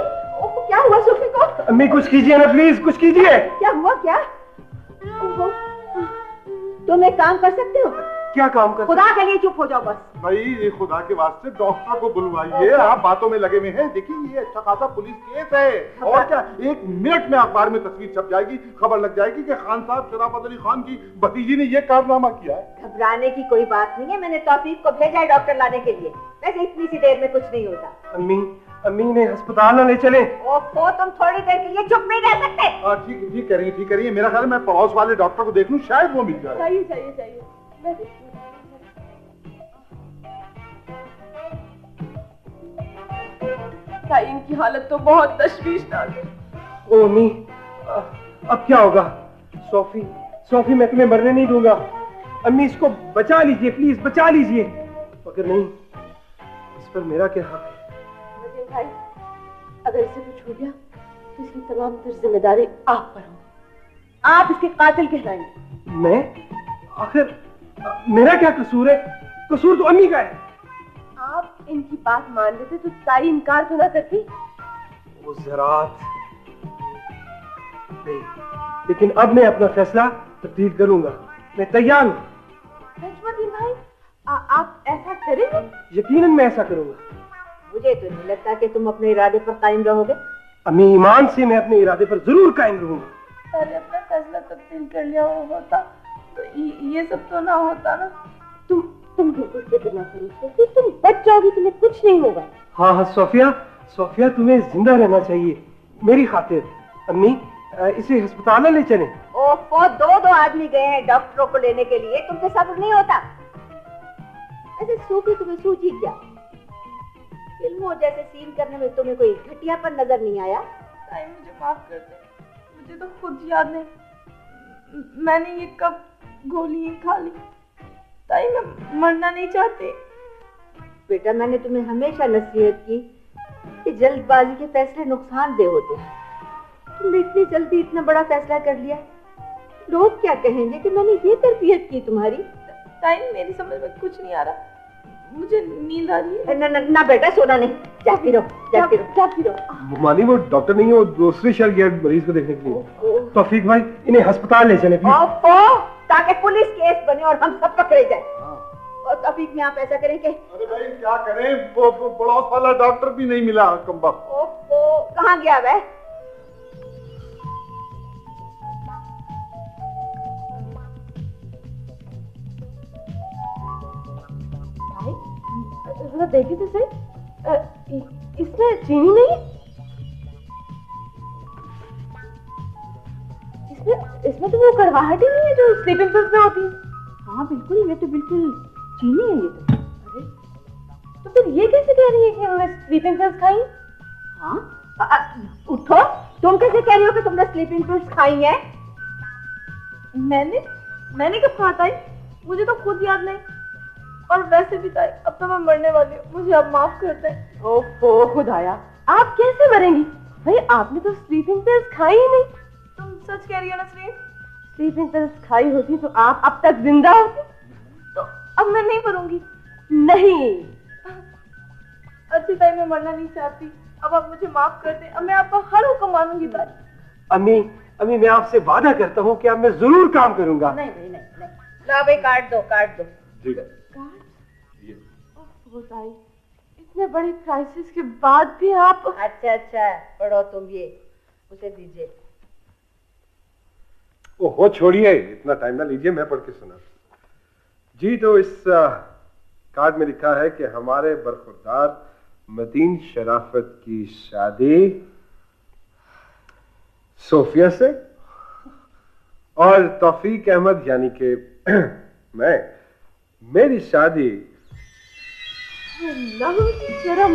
क्या हुआ सोफी को? अम्मी कुछ कीजिए ना प्लीज, कुछ कीजिए। क्या हुआ? क्या तुम एक काम कर सकते हो? क्या काम कर? खुदा के लिए चुप हो जाओ बस। भाई ये खुदा के वास्ते डॉक्टर को बुलवाइए, आप बातों में लगे हुए हैं। देखिए ये अच्छा खासा पुलिस केस है, और क्या 1 मिनट में अखबार में तस्वीर छप जाएगी, खबर लग जाएगी कि खान साहब शराफत अली खान की भतीजी ने ये कारनामा किया है। घबराने की कोई बात नहीं है, मैंने तौफीक को भेजा है डॉक्टर लाने के लिए। वैसे इतनी सी देर में कुछ नहीं होता। अम्मी ने अस्पताल न ले चले। ओहो, तुम थोड़ी देर के लिए चुप नहीं रह सकते। ठीक करिए। मेरा ख्याल है मैं पड़ोस वाले डॉक्टर को देख लूं, शायद वो मिल जाए। चाहिए। इनकी हालत तो बहुत तशवीशनाक है। ओ अम्मी, अब क्या होगा? सोफी मैं तुम्हें मरने नहीं दूंगा। अम्मी इसको बचा लीजिए, प्लीज बचा लीजिए। मगर नहीं, इस पर मेरा क्या हक है? भाई, अगर इसे कुछ हो गया तो इसकी तमाम जिम्मेदारी आप पर होगी। आप इसके कातिल कहलाएंगे। मैं? आखिर मेरा क्या कसूर है? कसूर तो अम्मी का है। आप इनकी बात मान लेते तो ताई इनकार तो ना करती। वो ज़रात नहीं, लेकिन अब मैं अपना फैसला तब्दील करूंगा। मैं तैयार हूँ। नजमुद्दीन भाई, आप ऐसा करेंगे? यकीनन मैं ऐसा करूंगा। मुझे तो नहीं लगता कि तुम अपने इरादे पर कायम रहोगे। अम्मी, ईमान से मैं अपने इरादे पर जरूर कायम रहूंगा। पहले अपना फैसला तब्दील कर लिया होता तो ये सब तो ना होता ना। तुम बिल्कुल फिक्र ना करो, तुम बच जाओगी, तुम्हें कुछ नहीं होगा। हाँ सोफिया तुम्हें जिंदा रहना चाहिए मेरी खातिर। अम्मी, इसे अस्पताल ले चलें। ओहो, 2 आदमी गए हैं डॉक्टरों को लेने के लिए, तुमसे सब्र नहीं होता। ऐसे सोफी तुम्हें सूझी क्या? फिल्मों जैसे सीन करने में तुम्हें कोई घटियापन नजर नहीं आया? ताई मुझे माफ कर दे, मुझे तो खुद याद नहीं मैंने ये कब गोलियां खा ली। ताई मैं मरना नहीं चाहती। बेटा मैंने तुम्हें हमेशा नसीहत की कि जल्दबाजी के फैसले नुकसानदेह होते हैं। तुमने इतनी जल्दी इतना बड़ा फैसला कर लिया, लोग क्या कहेंगे कि मैंने ये तरबियत की तुम्हारी। ताई मेरी समझ में कुछ नहीं आ रहा, मुझे नींद आ रही है। ना बेटा सोना नहीं, जाती रहो। मानी वो डॉक्टर नहीं है, वो दूसरे शहर गया मरीज को देखने के लिए। तौफीक भाई इन्हें अस्पताल ले चले ताकि पुलिस केस बने और हम सब पकड़े जाए। और तौफीक में आप ऐसा करें कि अरे भाई क्या करें, वो पड़ोस वाला डॉक्टर भी नहीं मिला कमबख्त। कहाँ गया वह? जरा देखिए तो सही, इसमें चीनी नहीं है। इसमें तो वो कड़वाहट ही नहीं है जो स्लीपिंग पिल्स में होती है। हाँ बिल्कुल, ये तो बिल्कुल चीनी है ये तो। अरे तो फिर ये कैसे कह रही है कि हमने स्लीपिंग पिल्स खाई? हाँ उठो, तुम कैसे कह रही हो कि तुमने स्लीपिंग पिल्स खाई है? मैंने कब कहा ताई? मुझे तो खुद याद नहीं। और वैसे भी ताई अब तो मैं मरने वाली हूँ, मुझे अब माफ कर दें। ओहो खुदाया, आप कैसे मरेंगी भाई? आपने तो स्लीपिंग पिल्स खाई ही नहीं। तुम सच कह रही हो नसरीन? स्लीपिंग पिल्स खाई होती तो आप अब तक जिंदा होती। तो अब मैं नहीं मरूंगी। नहीं अच्छी ताई मैं मरना नहीं चाहती, अब आप मुझे माफ कर दें। अब मैं आपका हर हुक्म मानूंगी ताई। अम्मी मैं आपसे वादा करता हूँ कि अब मैं जरूर काम करूंगा। नहीं ला भाई, काट दो। ठीक है। ताई इतने बड़े क्राइसिस के बाद भी आप। अच्छा पढ़ो तुम, ये उसे दीजिए। ओहो छोड़िए, इतना टाइम ना लीजिए, मैं पढ़ के सुना जी। तो इस कार्ड में लिखा है कि हमारे बरखुरदार मतीन शराफत की शादी सोफिया से और तौफीक अहमद यानी कि मेरी शादी शर्म